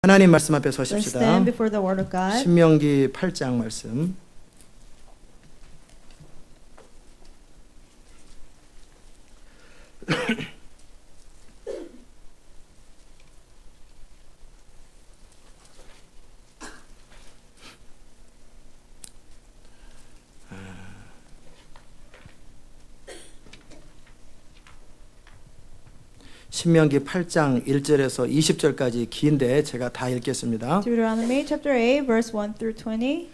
하나님 말씀 앞에 Let's 서십시다. stand before the Word of God. 신명기 8장 말씀. 신명기 8장 1절에서 20절까지 긴데 제가 다 읽겠습니다. Deuteronomy chapter 8, verse 1 through 20.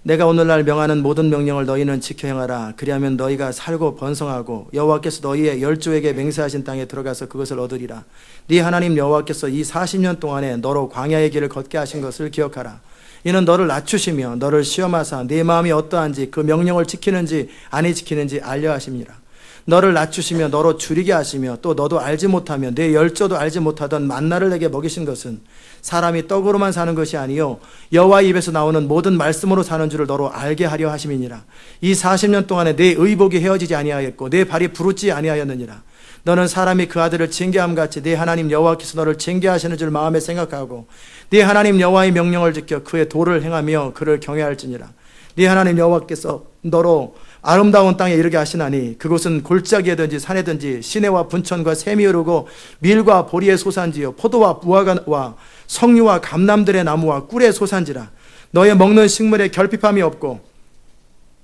내가 오늘날 명하는 모든 명령을 너희는 지켜 행하라. 그리하면 너희가 살고 번성하고 여호와께서 너희의 열조에게 맹세하신 땅에 들어가서 그것을 얻으리라. 네 하나님 여호와께서 이 40년 동안에 너로 광야의 길을 걷게 하신 것을 기억하라. 이는 너를 낮추시며 너를 시험하사 네 마음이 어떠한지 그 명령을 지키는지 아니 지키는지 알려 하심이라. 너를 낮추시며 너로 줄이게 하시며 또 너도 알지 못하며 내 열조도 알지 못하던 만나를 내게 먹이신 것은 사람이 떡으로만 사는 것이 아니요 여호와의 입에서 나오는 모든 말씀으로 사는 줄을 너로 알게 하려 하심이니라. 이 40년 동안에 내 의복이 헤어지지 아니하였고 내 발이 부르지 아니하였느니라. 너는 사람이 그 아들을 징계함 같이 네 하나님 여호와께서 너를 징계하시는 줄 마음에 생각하고 네 하나님 여호와의 명령을 지켜 그의 도를 행하며 그를 경외할지니라. 네 하나님 여호와께서 너로 아름다운 땅에 이르게 하시나니 그곳은 골짜기에든지 산에든지 시내와 분천과 샘이 흐르고 밀과 보리의 소산지요 포도와 무화과와 석류와 감람들의 나무와 꿀의 소산지라. 너의 먹는 식물에 결핍함이 없고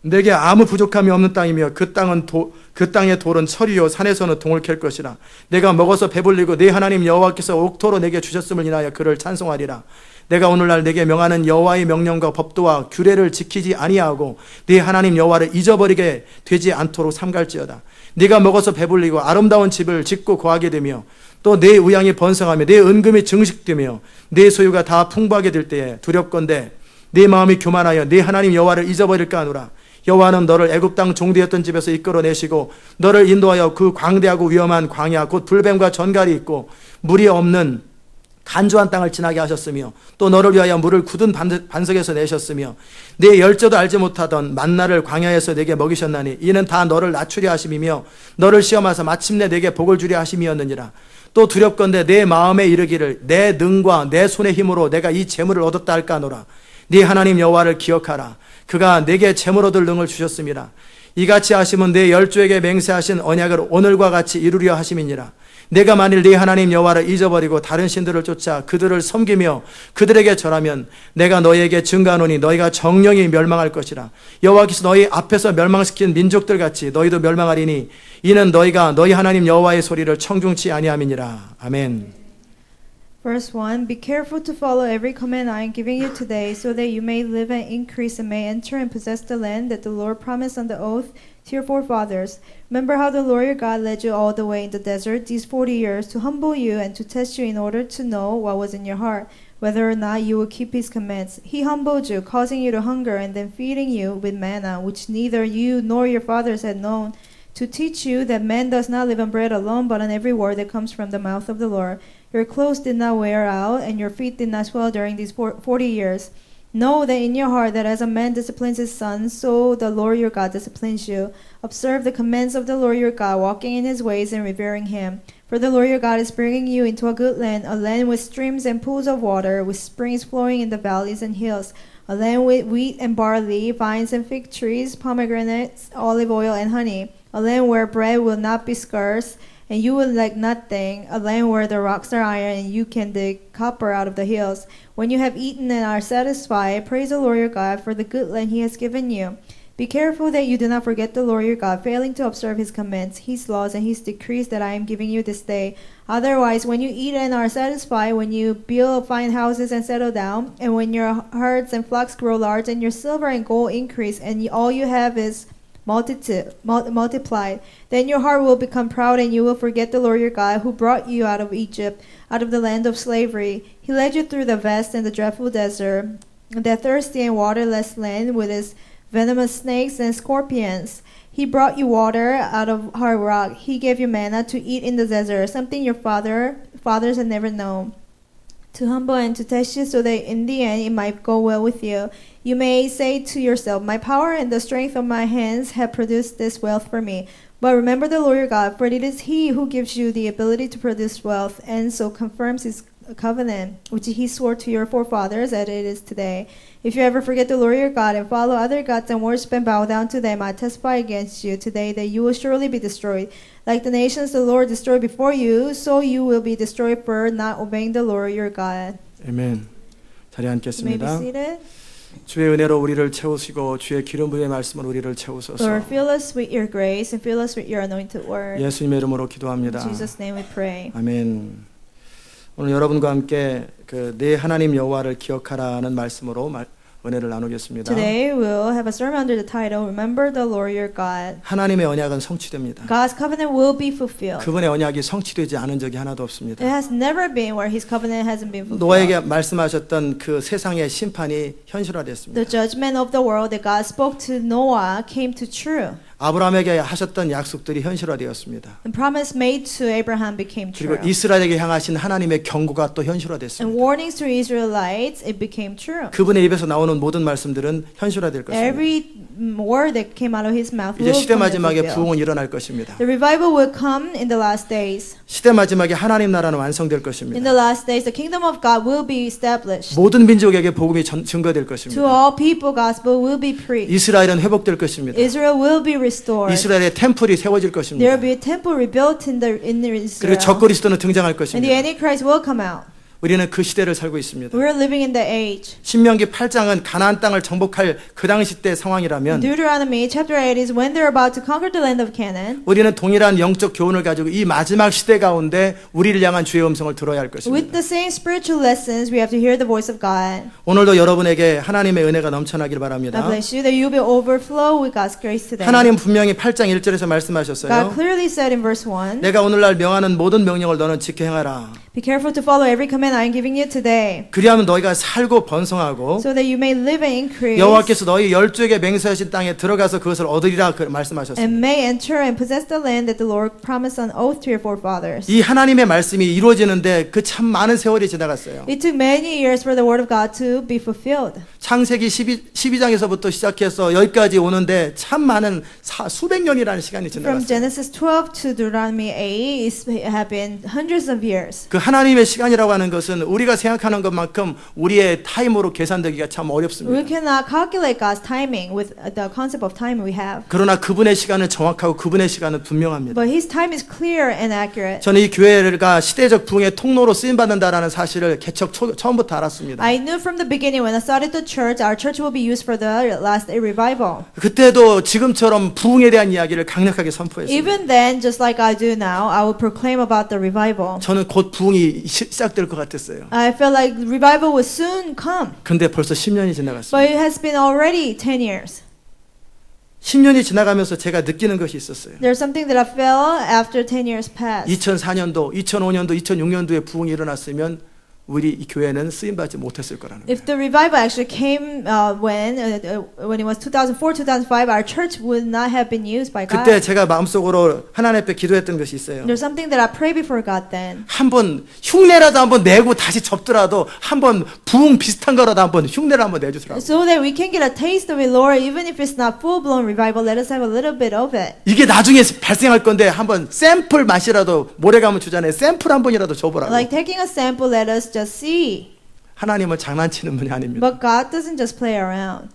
내게 아무 부족함이 없는 땅이며 그 땅의 돌은 철이요 산에서는 동을 캘 것이라. 내가 먹어서 배불리고 네 하나님 여호와께서 옥토로 내게 주셨음을 인하여 그를 찬송하리라. 내가 오늘날 내게 명하는 여호와의 명령과 법도와 규례를 지키지 아니하고 네 하나님 여호와를 잊어버리게 되지 않도록 삼갈지어다. 네가 먹어서 배불리고 아름다운 집을 짓고 거하게 되며 또 내 의향이 번성하며 내 은금이 증식되며 내 소유가 다 풍부하게 될 때에 두렵건대 네 마음이 교만하여 네 하나님 여호와를 잊어버릴까 하노라. 여호와는 너를 애굽 땅 종되었던 집에서 이끌어내시고 너를 인도하여 그 광대하고 위험한 광야 곧 불뱀과 전갈이 있고 물이 없는 간조한 땅을 지나게 하셨으며 또 너를 위하여 물을 굳은 반석에서 내셨으며 내 열조도 알지 못하던 만나를 광야에서 내게 먹이셨나니 이는 다 너를 낮추려 하심이며 너를 시험하사 마침내 내게 복을 주려 하심이었느니라. 또 두렵건대 내 마음에 이르기를 내 능과 내 손의 힘으로 내가 이 재물을 얻었다 할까 하노라. 네 하나님 여호와를 기억하라. 그가 내게 재물 얻을 능을 주셨음이라. 이같이 하심은 내 열조에게 맹세하신 언약을 오늘과 같이 이루려 하심이니라. 내가 만일 네 하나님 여호와를 잊어버리고 다른 신들을 쫓아 그들을 섬기며 그들에게 절하면 내가 너희에게 증가하노니 너희가 정령이 멸망할 것이라. 여호와께서 너희 앞에서 멸망시킨 민족들 같이 너희도 멸망하리니 이는 너희가 너희 하나님 여호와의 소리를 청중치 아니함이니라. 아멘. Verse 1. Be careful to follow every command I am giving you today, so that you may live and increase and may enter and possess the land that the Lord promised on the oath to your forefathers. Remember how the Lord your God led you all the way in the desert these 40 years to humble you and to test you in order to know what was in your heart, whether or not you would keep his commands. He humbled you, causing you to hunger, and then feeding you with manna, which neither you nor your fathers had known, to teach you that man does not live on bread alone, but on every word that comes from the mouth of the Lord. Your clothes did not wear out, and your feet did not swell during these 40 years. Know that in your heart that as a man disciplines his son, so the Lord your God disciplines you. Observe the commands of the Lord your God, walking in his ways and revering him. For the Lord your God is bringing you into a good land, a land with streams and pools of water, with springs flowing in the valleys and hills, a land with wheat and barley, vines and fig trees, pomegranates, olive oil and honey, a land where bread will not be scarce, and you will lack nothing, a land where the rocks are iron, and you can dig copper out of the hills. When you have eaten and are satisfied, praise the Lord your God for the good land he has given you. Be careful that you do not forget the Lord your God, failing to observe his commands, his laws, and his decrees that I am giving you this day. Otherwise, when you eat and are satisfied, when you build fine houses and settle down, and when your herds and flocks grow large, and your silver and gold increase, and all you have is multiplied, then your heart will become proud and you will forget the Lord your God who brought you out of Egypt, out of the land of slavery. He led you through the vast and the dreadful desert, that thirsty and waterless land with its venomous snakes and scorpions. He brought you water out of hard rock. He gave you manna to eat in the desert, something your fathers had never known, to humble and to test you so that in the end it might go well with you. You may say to yourself, my power and the strength of my hands have produced this wealth for me. But remember the Lord your God, for it is he who gives you the ability to produce wealth and so confirms his covenant, which he swore to your forefathers, as it is today. If you ever forget the Lord your God and follow other gods and worship and bow down to them, I testify against you today that you will surely be destroyed. Like the nations the Lord destroyed before you, so you will be destroyed for not obeying the Lord your God. 아멘. 자리에 You may be 앉겠습니다. seated. 주의 은혜로 우리를 채우시고 주의 기름 부의 말씀으로 우리를 채우소서. Lord, fill us with your grace and fill us with your anointed word. 예수님의 이름으로 In 기도합니다. Jesus' name we pray. 아멘. 오늘 여러분과 함께 내 하나님 여호와를 기억하라는 말씀으로 은혜를 나누겠습니다. Today we'll have a sermon under the title Remember the Lord your God. 하나님의 언약은 성취됩니다. God's covenant will be fulfilled. 그분의 언약이 성취되지 않은 적이 하나도 It 없습니다. has never been where his covenant hasn't been fulfilled. 노아에게 말씀하셨던 그 세상의 심판이 현실화됐습니다. The judgment of the world that God spoke to Noah came to true. 아브라함에게 하셨던 약속들이 현실화되었습니다. The promise made to Abraham became 그리고 true. 이스라엘에게 향하신 하나님의 경고가 또 And 현실화됐습니다. warnings to Israelites, it became true. 그분의 입에서 나오는 모든 말씀들은 현실화될 것입니다. Every word that came out of his mouth 이제 will 시대 come and 마지막에 fulfill. 부흥은 일어날 것입니다. The revival will come in the last days. 시대 마지막에 하나님 나라는 완성될 In 것입니다. the last days, the kingdom of God will be established. 모든 민족에게 복음이 증거될 To 것입니다. all people, gospel will be preached. 이스라엘은 회복될 것입니다. Israel will be restored. 이스라엘의 템플이 세워질 There 것입니다. will be a temple rebuilt in 그리고 Israel. 적그리스도는 등장할 And the 것입니다. Antichrist will come out. 우리는 그 시대를 살고 있습니다. We're living in the age. 신명기 8장은 가나안 땅을 정복할 그 당시 때 상황이라면 Deuteronomy chapter 8 is when they're about to conquer the land of Canaan. 우리는 동일한 영적 교훈을 가지고 이 마지막 시대 가운데 우리를 향한 주의 음성을 들어야 할 With 것입니다. the same spiritual lessons, we have to hear the voice of God. 오늘도 여러분에게 하나님의 은혜가 넘쳐나길 God 바랍니다. bless you that you will overflow with God's grace today. 하나님 분명히 8장 1절에서 God 말씀하셨어요. clearly said in verse 1, 내가 오늘날 명하는 모든 명령을 너는 지켜 행하라. Be careful to follow every command I am giving you today, 그리하면 너희가 살고 번성하고 so that you may live and increase, 여호와께서 너희 열조에게 맹세하신 땅에 들어가서 그것을 얻으리라 말씀하셨습니다. and may enter and possess the land that the Lord promised on oath to your forefathers. 이 하나님의 말씀이 이루어지는데 그 참 많은 세월이 지나갔어요. It took many years for the word of God to be fulfilled. 창세기 12장에서부터 시작해서 여기까지 오는데 참 많은 수백 년이라는 시간이 From 지나갔어요. Genesis 12 to Deuteronomy 8, it have been hundreds of years. 그 하나님의 시간이라고 하는 것은 우리가 생각하는 것만큼 우리의 타임으로 계산되기가 참 We 어렵습니다. cannot calculate God's timing with the concept of time we have. 그러나 그분의 시간은 정확하고 그분의 시간은 분명합니다. But His time is clear and accurate. 저는 이 교회가 시대적 부흥의 통로로 쓰임받는다라는 사실을 개척 처음부터 알았습니다. I knew from the beginning when I started the church, our church will be used for the last day revival. 그때도 지금처럼 부흥에 대한 이야기를 강력하게 선포했습니다. Even then, just like I do now, I will proclaim about the revival. 저는 곧 부흥이 시작될 것 같았어요. I felt like revival will soon come. 근데 벌써 10년이 But 지나갔습니다. it has been already 10 years. 10년이 지나가면서 제가 느끼는 것이 있었어요. There's something that I felt after 10 years passed. 2004년도, 2005년도, 2006년도에 부흥이 일어났으면 우리 이 교회는 쓰임받지 못했을 거라는 거예요. If the revival actually came when it was 2004, 2005, our church would not have been used by God. 그때 제가 마음속으로 하나님 앞에 기도했던 것이 있어요. There's something that I pray before God then. 한번 흉내라도 한번 내고 다시 접더라도 한번 부흥 비슷한 거라도 한번 흉내를 한번 내주더라고요. So that we can get a taste of it, Lord, even if it's not full-blown revival, let us have a little bit of it. 이게 나중에 발생할 건데 한번 샘플 맛이라도 모래가면 주잖아요. 샘플 한 번이라도 줘보라고. Like taking a sample, let us just see. 하나님은 장난치는 분이 아닙니다. But God doesn't just play around.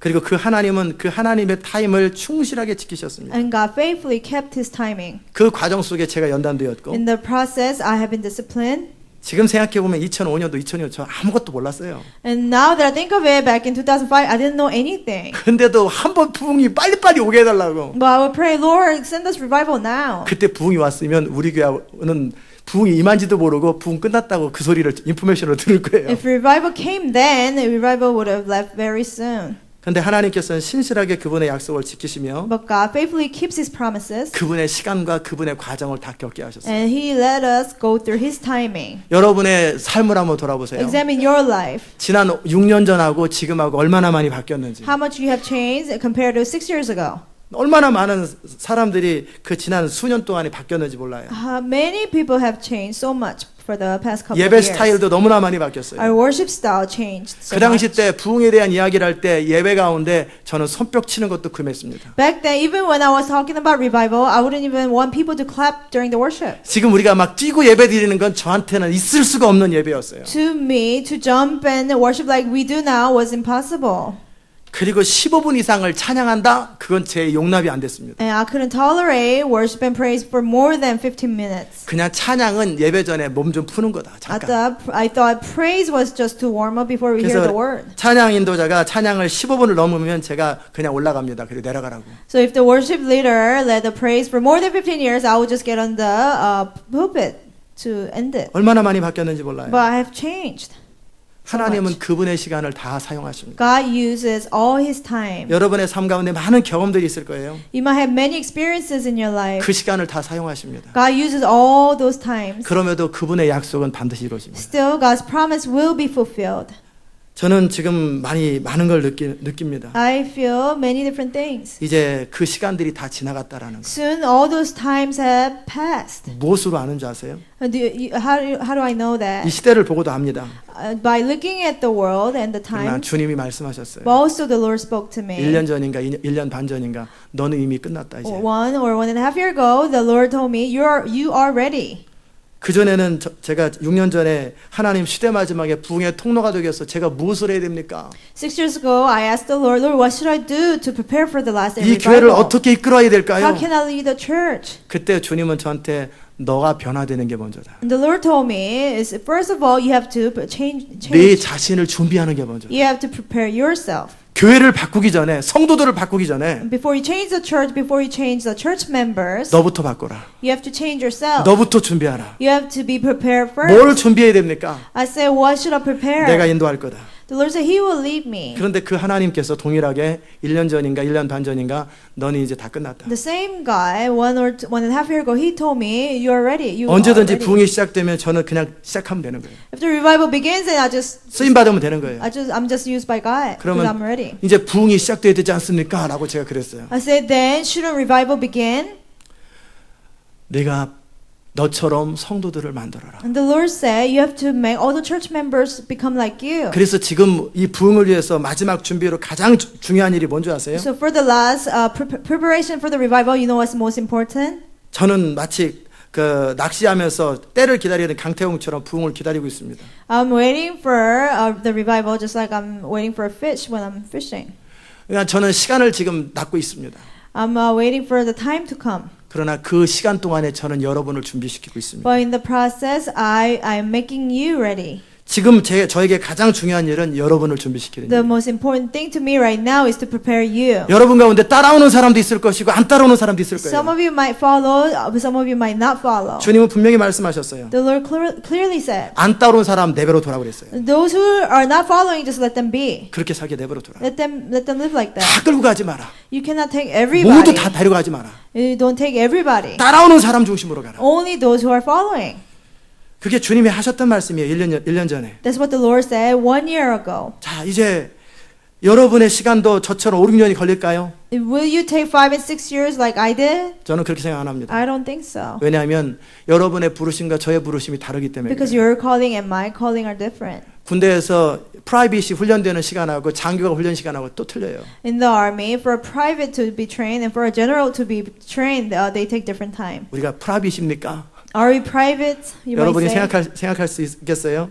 그리고 그 하나님은 그 하나님의 타임을 충실하게 지키셨습니다. And God faithfully kept His timing. 그 과정 속에 제가 연단되었고 In the process, I have been disciplined. 지금 생각해보면 2005년도, 2006년 저 아무것도 몰랐어요. And now that I think of it, back in 2005, I didn't know anything. 근데도 한번 부흥이 빨리빨리 오게 해달라고. But I would pray, Lord, send us revival now. 그때 부흥이 왔으면 우리 교회는 부흥이 임한지도 모르고 부흥 끝났다고 그 소리를 인포메이션으로 들을 거예요. If revival came then, the revival would have left very soon. 그런데 하나님께서는 신실하게 그분의 약속을 지키시며 But God faithfully keeps His promises. 그분의 시간과 그분의 과정을 다 겪게 하셨어요. And He let us go through His timing. 여러분의 삶을 한번 돌아보세요. Examine your life. 지난 6년 전하고 지금하고 얼마나 많이 바뀌었는지. How much you have changed compared to 6 years ago. 얼마나 많은 사람들이 그 지난 수년 동안에 바뀌었는지 몰라요. Many people have changed so much for the past couple of 예배 years. 스타일도 너무나 많이 바뀌었어요. Our worship style changed so 그 당시 much. 때 부흥에 대한 이야기를 할 때 예배 가운데 저는 손뼉 치는 것도 금했습니다. Back then, even when I was talking about revival, I wouldn't even want people to clap during the worship. 지금 우리가 막 뛰고 예배 드리는 건 저한테는 있을 수가 없는 예배였어요. To me, to jump and worship like we do now was impossible. 그리고 15분 이상을 찬양한다? 그건 제 용납이 안 됐습니다. And I couldn't tolerate worship and praise for more than 15 minutes. 그냥 찬양은 예배 전에 몸 좀 푸는 거다. 잠깐. I thought praise was just to warm up before we hear the 그래서 word. 찬양 인도자가 찬양을 15분을 넘으면 제가 그냥 올라갑니다. 그리고 내려가라고. So if the worship leader led the praise for more than 15 years, I would just get on the pulpit to end it. 얼마나 많이 바뀌었는지 몰라요. But I have changed. 하나님은 그분의 시간을 다 사용하십니다. God uses all His time. 여러분의 삶 가운데 많은 경험들이 있을 거예요. You might have many experiences in your life. 그 시간을 다 사용하십니다. God uses all those times. 그럼에도 그분의 약속은 반드시 이루어집니다. Still, God's promise will be fulfilled. 저는 지금 많은 걸 느낍니다. I feel many different things. 이제 그 시간들이 다 지나갔다라는 거. Soon, all those times have passed. 무엇으로 아는 줄 아세요? How do I know 이 that? 시대를 보고도 압니다. By looking at the world and the 그러나 times. 주님이 말씀하셨어요. But also the Lord spoke to me. 1년 전인가 1년 반 전인가 너는 이미 끝났다 이제. 1 or 1.5 years ago, the Lord told me, you are ready. 그전에는 제가 6년 전에 하나님 시대 마지막에 부흥의 통로가 되기 위해서 제가 무엇을 해야 됩니까? 6 years ago, I asked the Lord, what should I do to prepare for the last day 이 교회를 revival? 어떻게 이끌어야 될까요? How can I lead the church? 그때 주님은 저한테 너가 변화되는 게 먼저다. And the Lord told me, is first of all, you have to change. 네 자신을 준비하는 게 먼저다. You have to prepare yourself. 교회를 바꾸기 전에 성도들을 바꾸기 전에 Before you change the church, before you change the church members, 너부터 바꿔라. you have to change yourself. 너부터 준비하라. You have to be prepared first. 뭘 준비해야 됩니까? I said, what should I prepare? 내가 인도할 거다. The Lord said, He will lead me. 그런데 그 하나님께서 동일하게 1년 전인가 1년 반 전인가 너는 이제 다 끝났다. The same guy, 1.5 years ago, He told me, you are ready. You are 언제든지 ready. 부흥이 시작되면 저는 그냥 시작하면 되는 거예요. If the revival begins, then 쓰임 받으면 되는 거예요. I'm just used by God because 그러면 I'm ready. 이제 부흥이 시작돼야 되지 않습니까? 라고 제가 그랬어요. I said, then shouldn't revival begin? 내가 너처럼 성도들을 만들어라. And the Lord said, you have to make all the church members become like you. 그래서 지금 이 부흥을 위해서 마지막 준비로 가장 중요한 일이 뭔지 아세요? So for the last preparation for the revival, you know what's most important? 저는 마치 그 낚시하면서 때를 기다리는 강태웅처럼 부흥을 기다리고 있습니다. I'm waiting for the revival just like I'm waiting for a fish when I'm fishing. 그러니까 저는 시간을 지금 낚고 있습니다. I'm waiting for the time to come. 그러나 그 시간 동안에 저는 여러분을 준비시키고 있습니다. But in the process, I'm making you ready. 지금 저에게 가장 중요한 일은 여러분을 준비시키는 The 일. most important thing to me right now is to prepare you. 여러분 가운데 따라오는 사람도 있을 것이고 안 따라오는 사람도 있을 Some 거예요. of you might follow, but some of you might not follow. 주님은 분명히 말씀하셨어요. The Lord clearly said, 안 따라오는 사람 내버려 두라고 그랬어요. those who are not following, just let them be. 그렇게 살게 내버려 두라. Let them live like that. 다 끌고 가지 마라. You cannot take 모두 everybody. 다 데려가지 마라. You don't take everybody. 따라오는 사람 중심으로 가라. Only those who are following. 그게 주님이 하셨던 말씀이에요. 1년 전에. That's what the Lord said 1 year ago. 자, 이제 여러분의 시간도 저처럼 5, 6년이 걸릴까요? Will you take 5 and 6 years like I did? 저는 그렇게 생각 안 합니다. I don't think so. 왜냐하면 여러분의 부르심과 저의 부르심이 다르기 때문에. Because your calling and my calling are different. 군대에서 프라이빗이 훈련되는 시간하고 장교가 훈련 시간하고 또 틀려요. In the army, for a private to be trained and for a general to be trained, they take different time. 우리가 프라이빗입니까? Are we private? You 여러분이 might say. 생각할 수 있겠어요?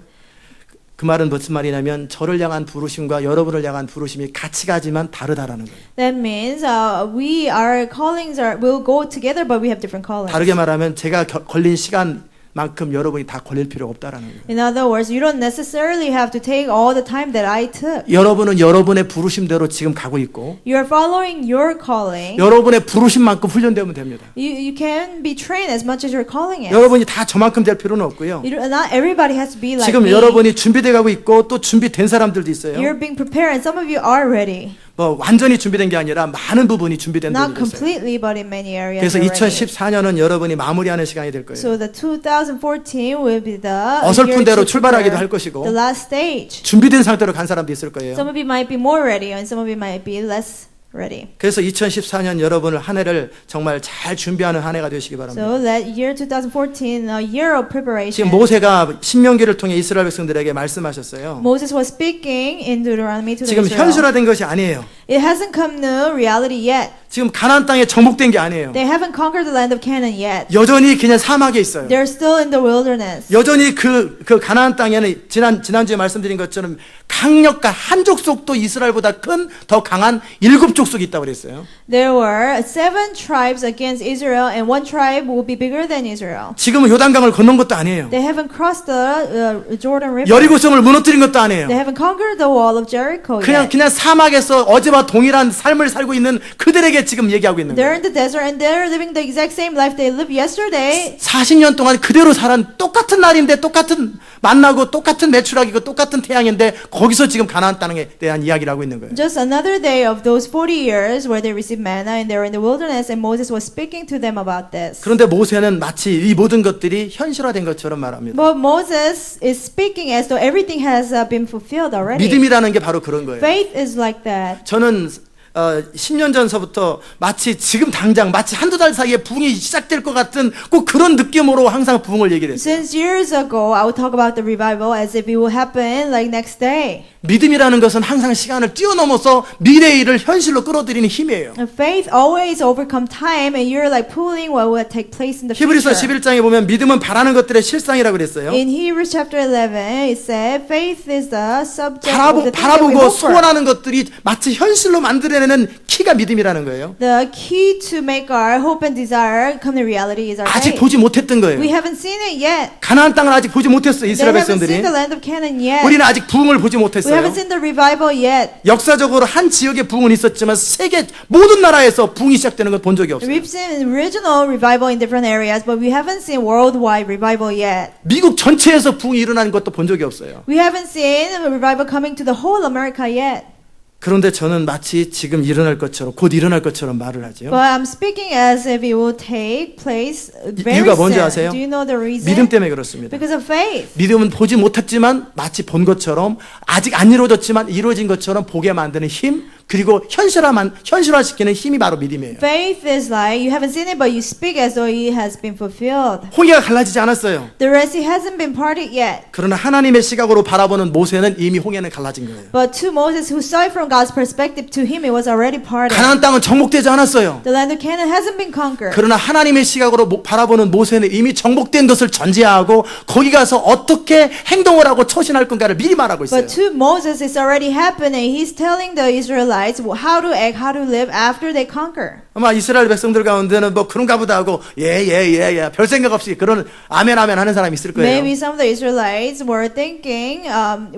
그 말은 무슨 말이냐면 저를 향한 부르심과 여러분을 향한 부르심이 같이 가지만 다르다라는 거예요. That means our callings will go together, but we have different callings. 다르게 말하면 제가 걸린 시간만큼 여러분이 다 걸릴 필요가 없다라는 거예요. In other words, you don't necessarily have to take all the time that I took. 여러분은 여러분의 부르심대로 지금 가고 있고 You are following your calling. 여러분의 부르심만큼 훈련되면 됩니다. You can be trained as much as your calling is. 여러분이 다 저만큼 될 필요는 없고요. Not everybody has to be like 지금 me. 여러분이 준비돼 가고 있고 또 준비된 사람들도 있어요. You're being prepared, and some of you are ready. 뭐 완전히 준비된 게 아니라 많은 부분이 준비된 Not 분들이 있어요. completely, but in many areas. 그래서 already. 2014년은 여러분이 마무리하는 시간이 될 거예요. So the 2014 will be the 어설픈 year 대로 to 출발하기도 prepare 할 것이고 the last stage. 준비된 상태로 간 사람도 있을 거예요. Some of you might be more ready, and some of you might be less ready. 그래서 2014년 여러분을 한 해를 정말 잘 준비하는 한 해가 되시기 바랍니다. So let year 2014 a year of 지금 preparation. 모세가 신명기를 통해 이스라엘 백성들에게 말씀하셨어요. Moses was speaking in Deuteronomy to the 지금 Israel. 현실화된 것이 아니에요. It hasn't come to reality yet. 지금 가나안 땅에 정복된 게 아니에요. They haven't conquered the land of Canaan yet. 여전히 그냥 사막에 있어요. They're still in the wilderness. 여전히 그 가나안 땅에는 지난주에 말씀드린 것처럼 강력한 한 족속도 이스라엘보다 큰 더 강한 7 족속이 있다고 그랬어요. There were 7 tribes against Israel, and 1 tribe will be bigger than Israel. 지금은 요단강을 건넌 것도 아니에요. They haven't crossed the Jordan River. 여리고성을 무너뜨린 것도 아니에요. They haven't conquered the wall of Jericho yet. 그냥 사막에서 어제와 동일한 삶을 살고 있는 그들에게 지금 얘기하고 있는 They're 거예요. in the desert and they're living the exact same life they lived yesterday. 40년 동안 그대로 살은 똑같은 날인데 똑같은 만나고 똑같은 매출하기고 똑같은 태양인데 거기서 지금 가나안 땅에 대한 이야기를 하고 있는 거예요. Just another day of those 40 years where they received manna and they were in the wilderness, and Moses was speaking to them about this. 그런데 모세는 마치 이 모든 것들이 현실화된 것처럼 말합니다. But Moses is speaking as though everything has been fulfilled already. 믿음이라는 게 바로 그런 거예요. Faith is like that. 저는 10년 전서부터 마치 지금 당장 마치 한두 달 사이에 부흥이 시작될 것 같은 꼭 그런 느낌으로 항상 부흥을 얘기를 했어요. Since years ago, I would talk about the revival as if it will happen like next day. 믿음이라는 것은 항상 시간을 뛰어넘어서 미래의 일을 현실로 끌어들이는 힘이에요. And faith always overcome time, and you're like pulling what will take place in the 히브리서 future. 11장에 보면 믿음은 바라는 것들의 실상이라고 그랬어요. In Hebrews chapter 11, it said, faith is the subject of the things that we 바라보고 hope for. 소원하는 것들이 마치 현실로 만들어내는 키가 믿음이라는 거예요. The key to make our hope and desire come to reality is our 아직 faith. 보지 못했던 거예요. We haven't seen it yet. 가나안 땅을 아직 보지 못했어요. They 이스라엘 haven't 백성들이. seen the land of Canaan yet. 우리는 아직 부흥을 보지 We 못했어요. haven't seen the revival yet. 역사적으로 한 지역의 부흥은 있었지만 세계 모든 나라에서 부흥이 시작되는 건 본 적이 없어요. We've seen regional revival in different areas, but we haven't seen worldwide revival yet. 미국 전체에서 부흥이 일어나는 것도 본 적이 없어요. We haven't seen a revival coming to the whole America yet. 그런데 저는 마치 지금 일어날 것처럼 곧 일어날 것처럼 말을 하죠. But I'm speaking as if it will take place very 이유가 뭔지 soon. 아세요? Do you know the reason? 믿음 때문에 그렇습니다. Because of faith. 믿음은 보지 못했지만 마치 본 것처럼 아직 안 이루어졌지만 이루어진 것처럼 보게 만드는 힘 그리고 현실화시키는 힘이 바로 믿음이에요. Faith is like you haven't seen it, but you speak as though it has been fulfilled. 홍해가 갈라지지 않았어요. The Red Sea hasn't been parted yet. 그러나 하나님의 시각으로 바라보는 모세는 이미 홍해는 갈라진 거예요. But to Moses, who saw it from God's perspective, to him it was already parted. 가나안 땅은 정복되지 않았어요. The land of Canaan hasn't been conquered. 그러나 하나님의 시각으로 바라보는 모세는 이미 정복된 것을 전제하고 거기 가서 어떻게 행동을 하고 처신할 건가를 미리 말하고 있어요. But to Moses, it's already happening. He's telling the Israelites how to act, how to live after they conquer. 아마 이스라엘 백성들 가운데는 뭐 그런가 보다 하고 별 생각 없이 그런 아멘 하는 사람이 있을 거예요. Maybe some of the Israelites were thinking,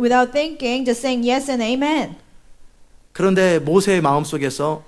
without thinking, just saying yes and amen. 그런데 모세의 마음속에서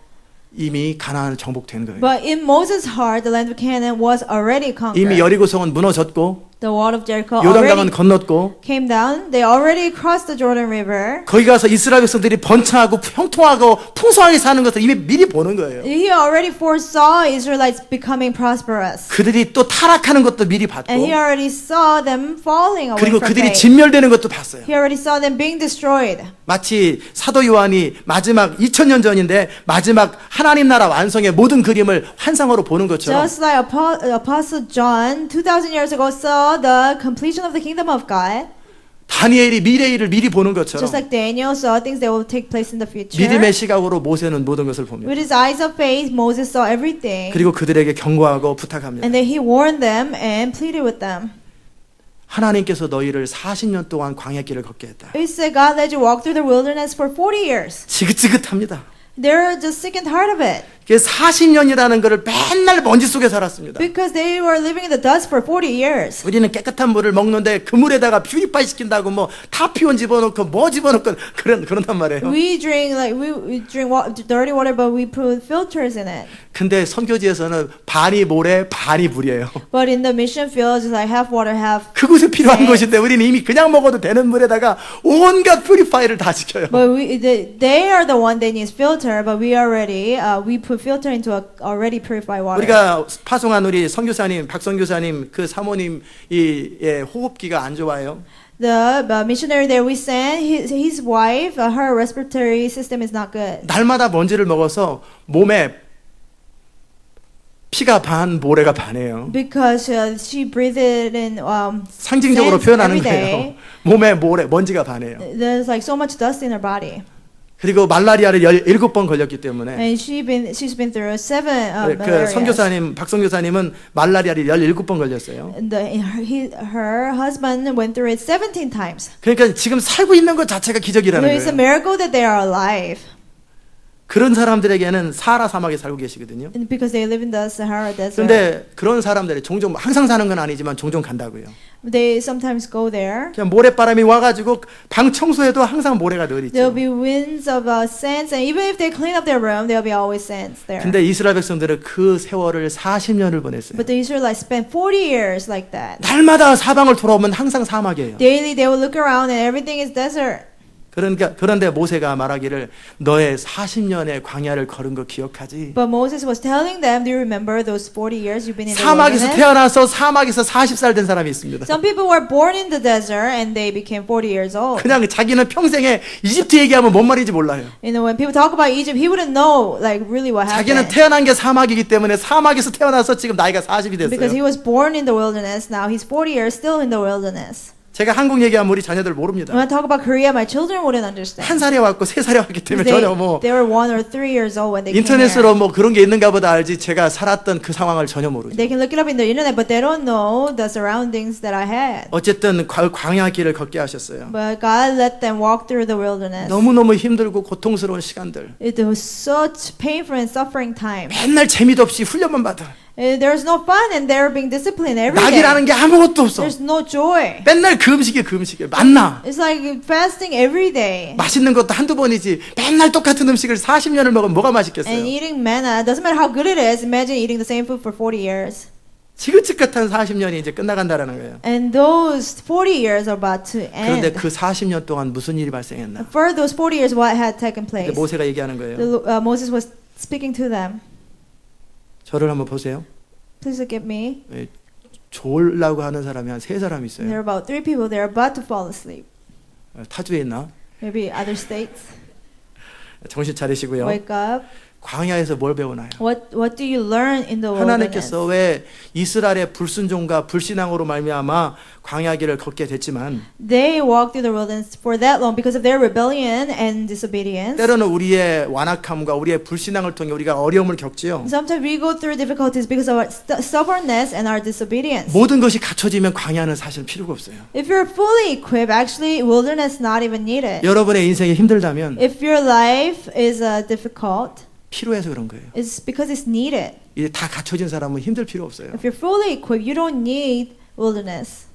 이미 가나안은 정복된 거예요. But in Moses' heart, the land of Canaan was already conquered. 이미 여리고성은 무너졌고 The wall of Jericho 요단강은 already 건넜고 came down. They already crossed the Jordan River. 거기 가서 이스라엘 백성들이 번창하고 형통하고 풍성하게 사는 것을 이미 미리 보는 거예요. He already foresaw Israelites becoming prosperous. 그들이 또 타락하는 것도 미리 봤고 And he already saw them falling away 그리고 from 그들이 faith. 진멸되는 것도 봤어요. He already saw them being destroyed. 마치 사도 요한이 마지막 2000년 전인데 마지막 하나님 나라 완성의 모든 그림을 환상으로 보는 것처럼 Just like Apostle John 2,000 years ago saw the completion of the kingdom of God. 다니엘이 미래의 일을 미리 보는 것처럼 Just like Daniel saw things that will take place in the future. 믿음의 시각으로 모세는 모든 것을 봅니다. With his eyes of faith, Moses saw everything. 그리고 그들에게 경고하고 부탁합니다. And then he warned them and pleaded with them. 하나님께서 너희를 40년 동안 광야길을 걷게 했다. He said, God let you walk through the wilderness for 40 years. 지긋지긋합니다. They're just sick and tired of it. 40년이라는 것을 맨날 먼지 속에 살았습니다. Because they were living in the dust for 40 years. 우리는 깨끗한 물을 먹는데 그 물에다가 퓨리파이 시킨다고 뭐 타피온 집어넣고 뭐 집어넣고 그런단 말이에요. We drink dirty water, but we put filters in it. 근데 선교지에서는 반이 모래 반이 불이에요. But in the mission fields, it's like half water, half. 그곳에 필요한 것인데 우리는 이미 그냥 먹어도 되는 물에다가 온갖 퓨리파이를 다 시켜요. But they are the one that needs filter, but we put filter into a already purified water. 우리가 파송한 우리 선교사님 박선교사님 그 사모님 이 호흡기가 안 좋아요. The missionary that we sent, his wife, her respiratory system is not good. 날마다 먼지를 먹어서 몸에 피가 반, 모래가 반이에요. Because she breathed in 상징적으로 sands 표현하는 every 거예요. day. 몸에 모래, 먼지가 반이에요. There's like so much dust in her body. 그리고 말라리아를 17번 걸렸기 때문에 And she's been through 7 그 malarias. 선교사님, 박선교사님은 말라리아를 17번 걸렸어요. And her husband went through it 17 times. 그러니까 지금 살고 있는 것 자체가 기적이라는 So it's a 거예요. miracle that they are alive. 그런 사람들에게는 사하라 사막에 살고 계시거든요. And because they live in the Sahara Desert. 그런데 그런 사람들이 종종 항상 사는 건 아니지만 종종 간다고요. They sometimes go there. 그냥 모래바람이 와가지고 방 청소해도 항상 모래가 늘 있죠. There'll be winds of sands, and even if they clean up their room, there'll be always sands there. 근데 이스라엘 백성들은 그 세월을 40년을 보냈어요. But the Israelites spent 40 years like that. 날마다 사방을 돌아보면 항상 사막이에요. Daily they will look around and everything is desert. 그런데 모세가 말하기를 너의 40년의 광야를 걸은 거 기억하지? But Moses was telling them, do you remember those 40 years you've been in the 사막에서 wilderness? 태어나서 사막에서 40살 된 사람이 있습니다. Some people were born in the desert and they became 40 years old. 그냥 자기는 평생에 이집트 얘기하면 뭔 말인지 몰라요. You know, when people talk about Egypt, he wouldn't know like really what 자기는 happened. 태어난 게 사막이기 때문에 사막에서 태어나서 지금 나이가 40이 Because he 됐어요. was born in the wilderness, now he's 40 years still in the wilderness. 제가 한국 얘기하면 우리 자녀들 모릅니다. When I talk about Korea, my children wouldn't understand. 한 살에 왔고 세 살에 왔기 때문에 They, 전혀 뭐 they were 1 or 3 years old when they came 인터넷으로 here. 뭐 그런 게 있는가 보다 알지 제가 살았던 그 상황을 전혀 모르죠. They can look it up in the internet, but they don't know the surroundings that I had. 어쨌든 광야 길을 걷게 하셨어요. But God let them walk through the wilderness. 너무너무 힘들고 고통스러운 시간들. It was such painful and suffering time. 맨날 재미도 없이 훈련만 받아. There's no fun and they're being disciplined every day. 낙이라는 게 아무것도 없어. There's no joy. 맨날 그 음식이 만나. It's like fasting every day. 맛있는 것도 한두 번이지 맨날 똑같은 음식을 40년을 먹으면 뭐가 맛있겠어요. And eating manna, doesn't matter how good it is, imagine eating the same food for 40 years. 지긋지긋한 40년이 이제 끝나간다라는 거예요. And those 40 years are about to 그런데 end. 그 40년 동안 무슨 일이 발생했나? For those 40 years, what had taken place? 모세가 얘기하는 거예요. Moses was speaking to them. 저를 한번 보세요. Please look at me. 졸라고 하는 사람이 한 3사람 There are 있어요. about 3 people. They're about to fall asleep. 타주에 있나? Maybe other states. 정신 차리시고요. Wake up. 광야에서 뭘 배우나요? What do you learn in the wilderness? 하나님께서 왜 이스라엘의 불순종과 불신앙으로 말미암아 광야길을 걷게 됐지만 They walked through the wilderness for that long because of their rebellion and disobedience. 때로는 우리의 완악함과 우리의 불신앙을 통해 우리가 어려움을 겪지요. Sometimes we go through difficulties because of our stubbornness and our disobedience. 모든 것이 갖춰지면 광야는 사실 필요가 없어요. If you're fully equipped, actually wilderness not even needed. 여러분의 인생이 힘들다면 If your life is difficult, 필요해서 그런 거예요. it's because it's needed. 이제 다 갖춰진 사람은 힘들 필요 없어요. If you're fully equipped, you don't need wilderness.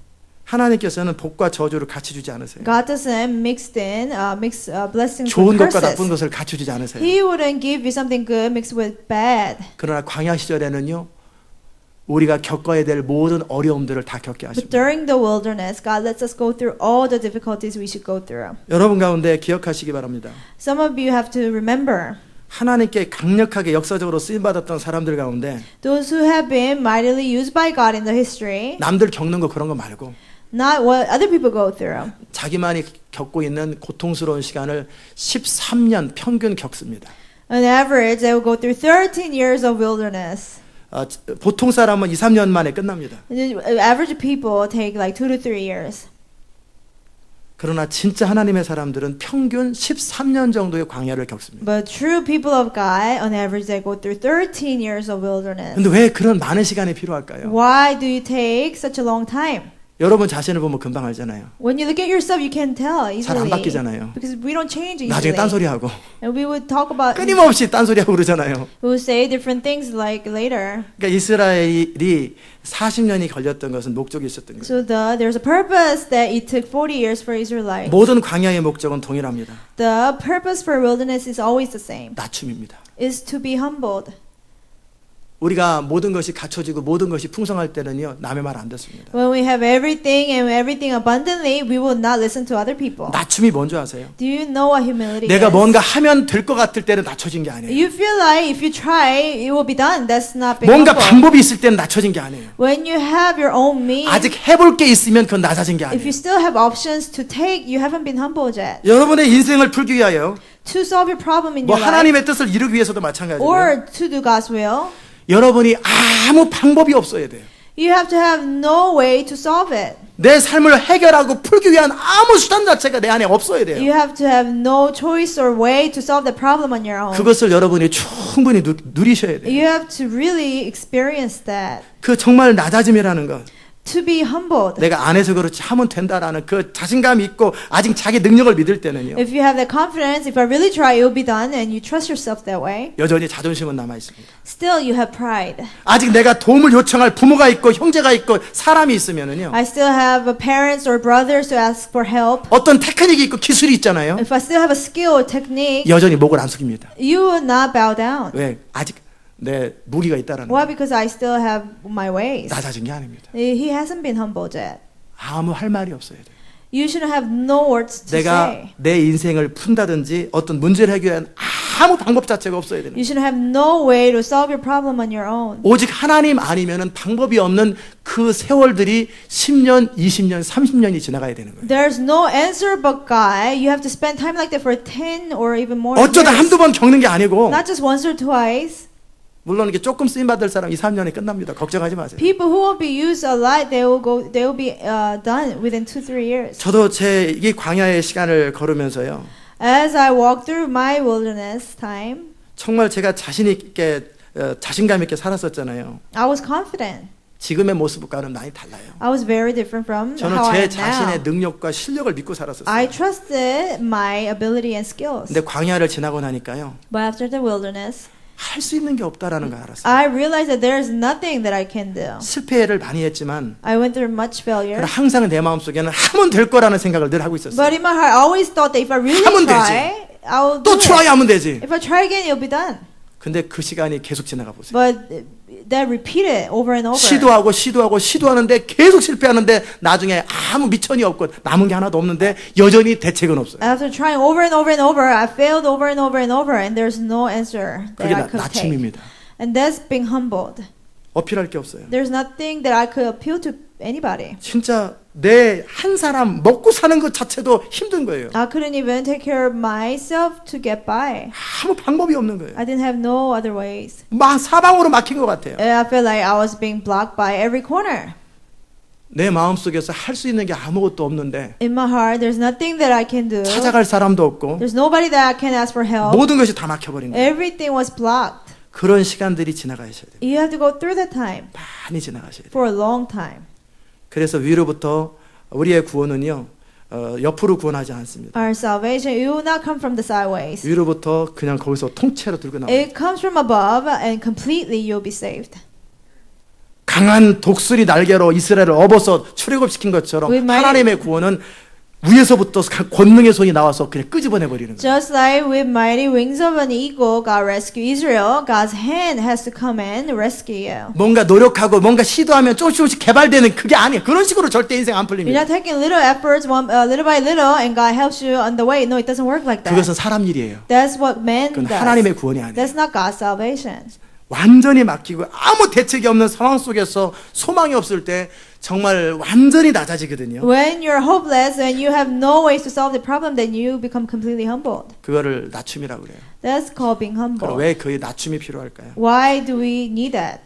하나님께서는 복과 저주를 같이 주지 않으세요. God doesn't mix blessings 좋은 with 것과 나쁜 curses. 것을 같이 주지 않으세요. He wouldn't give you something good mixed with bad. 그러나 광야 시절에는요. 우리가 겪어야 될 모든 어려움들을 다 겪게 But 하십니다. during the wilderness, God lets us go through all the difficulties we should go through. 여러분 가운데 기억하시기 바랍니다. Some of you have to remember 하나님께 강력하게 역사적으로 쓰임받았던 사람들 가운데 those who have been mightily used by God in the history, 남들 겪는 거 그런 거 말고 not what other people go through. 자기만이 겪고 있는 고통스러운 시간을 13년 평균 겪습니다. On average, they will go through 13 years of wilderness. 보통 사람은 2, 3년 만에 끝납니다. Average people take like 2 to 3 years. 그러나 진짜 하나님의 사람들은 평균 13년 정도의 광야를 겪습니다. But true people of God, on average, they go through 13 years of wilderness. 근데 왜 그런 많은 시간이 필요할까요? Why do you take such a long time? 여러분 자신을 보면 금방 알잖아요. When you look at yourself, you can tell 잘 안 easily. 바뀌잖아요. Because we don't change 나중에 easily. 딴소리하고 And we would talk about, 끊임없이 딴소리하고 그러잖아요. we would say different things like later. 그러니까 이스라엘이 40년이 걸렸던 것은 목적이 있었던 거예요. So there's a purpose that it took 40 years for Israelites. 모든 광야의 목적은 동일합니다. The purpose for wilderness is always the same. 낮춤입니다. Is to be humbled. 우리가 모든 것이 갖춰지고 모든 것이 풍성할 때는요, 남의 말 안 듣습니다. When we have everything and everything abundantly, we will not listen to other people. 낮춤이 뭔지 아세요? Do you know what humility 내가 is? 뭔가 하면 될 것 같을 때는 낮춰진 게 아니에요. You feel like if you try, it will be done. That's not being 뭔가 humble. 방법이 있을 때는 낮춰진 게 아니에요. When you have your own means, 아직 해볼 게 있으면 그건 낮아진 게 if 아니에요. you still have options to take, you haven't been humbled yet. 여러분의 인생을 풀기 위하여 To solve your problem in 뭐 your life, 하나님의 뜻을 이루기 위해서도 마찬가지예요. or to do God's will, 여러분이 아무 방법이 없어야 돼요. you have to have no way to solve it. 내 삶을 해결하고 풀기 위한 아무 수단 자체가 내 안에 없어야 돼요. You have to have no choice or way to solve the problem on your own. 그것을 여러분이 충분히 누리셔야 돼요. You have to really experience that. 그 정말 낮아짐이라는 것, To be humbled. 내가 안에서 그렇지 하면 된다라는 그 자신감이 있고 아직 자기 능력을 믿을 때는요, If you have that confidence, if I really try, it will be done, and you trust yourself that way, 여전히 자존심은 남아 있습니다. still you have pride. 아직 내가 도움을 요청할 부모가 있고 형제가 있고 사람이 있으면은요, I still have parents or brothers to ask for help. 어떤 테크닉이 있고 기술이 있잖아요. If I still have a skill or technique, 여전히 목을 안 숙입니다. you will not bow down. 왜? 아직 내 무기가 있다라는 Why? 거. Because I still have my ways. 낮아진 게 아닙니다. He hasn't been humbled yet. 아무 할 말이 없어야 돼요. You shouldn't have no words to 내가 say. 내 인생을 푼다든지 어떤 문제를 해결한 아무 방법 자체가 없어야 되는 You 거예요. shouldn't have no way to solve your problem on your own. 오직 하나님 아니면은 방법이 없는 그 세월들이 10년, 20년, 30년이 지나가야 되는 거예요. There's no answer but God. You have to spend time like that for 10 or even more 어쩌다 years. 한두 번 겪는 게 아니고, Not just once or twice. 물론 이게 조금 쓰임 받을 사람 2, 3년에 끝납니다. 걱정하지 마세요. People who won't be used a lot, they will be done within 2-3 years. 저도 제 이 광야의 시간을 걸으면서요, As I walk through my wilderness time, 정말 제가 자신 있게 자신감 있게 살았었잖아요. I was confident. 지금의 모습과는 많이 달라요. I was very different from 저는 how I 제 am 자신의 now. 능력과 실력을 믿고 살았었어요. I trusted my ability and skills. 근데 광야를 지나고 나니까요, But after the wilderness, 할 수 있는 게 없다라는 걸 알았어요. I realized that there is nothing that I can do. 실패를 많이 했지만 I went through much failure. 그러나 항상 내 마음속에는 하면 될 거라는 생각을 늘 하고 있었어요. But in my heart, I always thought that if I really 하면 try, I will do 또 it. 트라이 하면 되지. If I try again, it'll be done. 근데 그 시간이 계속 지나가 보세요. But that repeated over and over. 시도하는데 계속 실패하는데 나중에 아무 미천이 없고 남은 게 하나도 없는데 여전히 대책은 없어요. After trying over and over and over, I failed over and over and over, and there's no answer that 그게 I could take. 낮춤입니다. And that's being humbled. 어필할 게 없어요. There's nothing that I could appeal to anybody. 진짜 내 한 사람 먹고 사는 것 자체도 힘든 거예요. I couldn't even take care of myself to get by. 아무 방법이 없는 거예요. I didn't have no other ways. 막 사방으로 막힌 것 같아요. And I felt like I was being blocked by every corner. 내 마음속에서 할 수 있는 게 아무것도 없는데 In my heart, there's nothing that I can do. 찾아갈 사람도 없고 There's nobody that I can ask for help. 모든 것이 다 막혀버린 거예요. Everything was blocked. 그런 시간들이 지나가셔야 돼요. You have to go through that time 많이 지나가셔야 돼요. for a long time. 그래서 위로부터 우리의 구원은요, 옆으로 구원하지 않습니다. Our salvation, it will not come from the sideways. 위로부터 그냥 거기서 통째로 들고 나와요. It comes from above, and completely you'll be saved. 강한 독수리 날개로 이스라엘을 업어서 출애굽시킨 것처럼 We might- 하나님의 구원은 위에서부터 권능의 손이 나와서 그냥 끄집어내 버리는 거예요. Just like with mighty wings of an eagle, God rescued Israel. God's hand has to come and rescue you. 뭔가 노력하고 뭔가 시도하면 조금씩 개발되는 그게 아니에요. 그런 식으로 절대 인생 안 You're 풀립니다. not taking little efforts, little by little, and God helps you on the way. No, it doesn't work like that. 그것은 사람 일이에요. That's what man 그건 does. 하나님의 구원이 아니에요. That's not God's salvation. 완전히 막히고 아무 대책이 없는 상황 속에서 소망이 없을 때 정말 완전히 낮아지거든요. When you're hopeless and you have no ways to solve the problem, then you become completely humbled. 그거를 낮춤이라고 그래요. That's called being 그럼 humble. 왜 그 낮춤이 필요할까요? Why do we need that?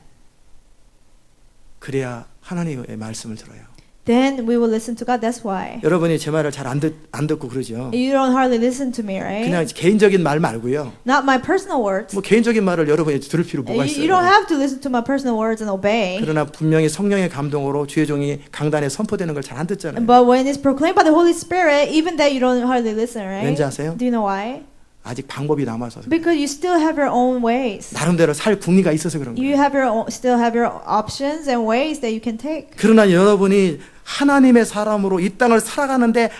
그래야 하나님의 말씀을 들어요. Then we will listen to God. That's why. 여러분이 제 말을 잘 안 듣고 그러죠. You don't hardly listen to me, right? 그냥 개인적인 말 말고요. Not my personal words. 뭐 개인적인 말을 여러분이 들을 필요 뭐가 You don't 있어요. have to listen to my personal words and obey. 그러나 분명히 성령의 감동으로 주의 종이 강단에 선포되는 걸 잘 안 듣잖아요. But when it's proclaimed by the Holy Spirit, even that you don't hardly listen, right? 왠지 아세요? Do you know why? 아직 방법이 남아서 Because you still have your own ways. 나름대로 살 궁리가 있어서 그런 You 거예요. have your own, still have your options and ways that you can take. 그러나 여러분이 하나님의 사람으로 이 땅을 살아가는데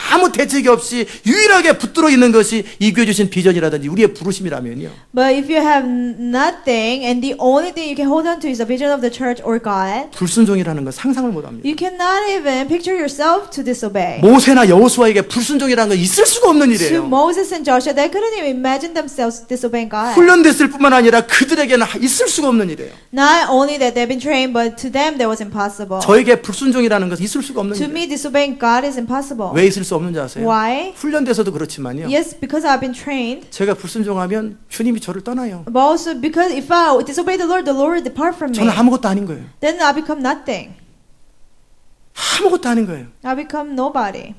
아무 대책이 없이 유일하게 붙들어 있는 것이 이 교회 주신 비전이라든지 우리의 부르심이라면요. But if you have nothing and the only thing you can hold on to is the vision of the church or God, 불순종이라는 건 상상을 못 합니다. you cannot even picture yourself to disobey. 모세나 여호수아에게 불순종이라는 건 있을 수가 없는 To 일이에요. Moses and Joshua, they couldn't even imagine themselves disobeying God. 훈련됐을 뿐만 아니라 그들에게는 있을 수가 없는 일이에요. Not only that they've been trained, but to them that was impossible. 저에게 불순종이라는 것은 있을 수가 없는 To 일이에요. me, disobeying God is impossible. 왜 있을 수 없는지 아세요? Why? 훈련돼서도 그렇지만요. Yes, because I've been trained, 제가 불순종하면 주님이 저를 떠나요. but also because if I disobey the Lord will depart from me. 저는 아무것도 아닌 거예요. Then I become nothing. 아무것도 아닌 거예요. I become nobody.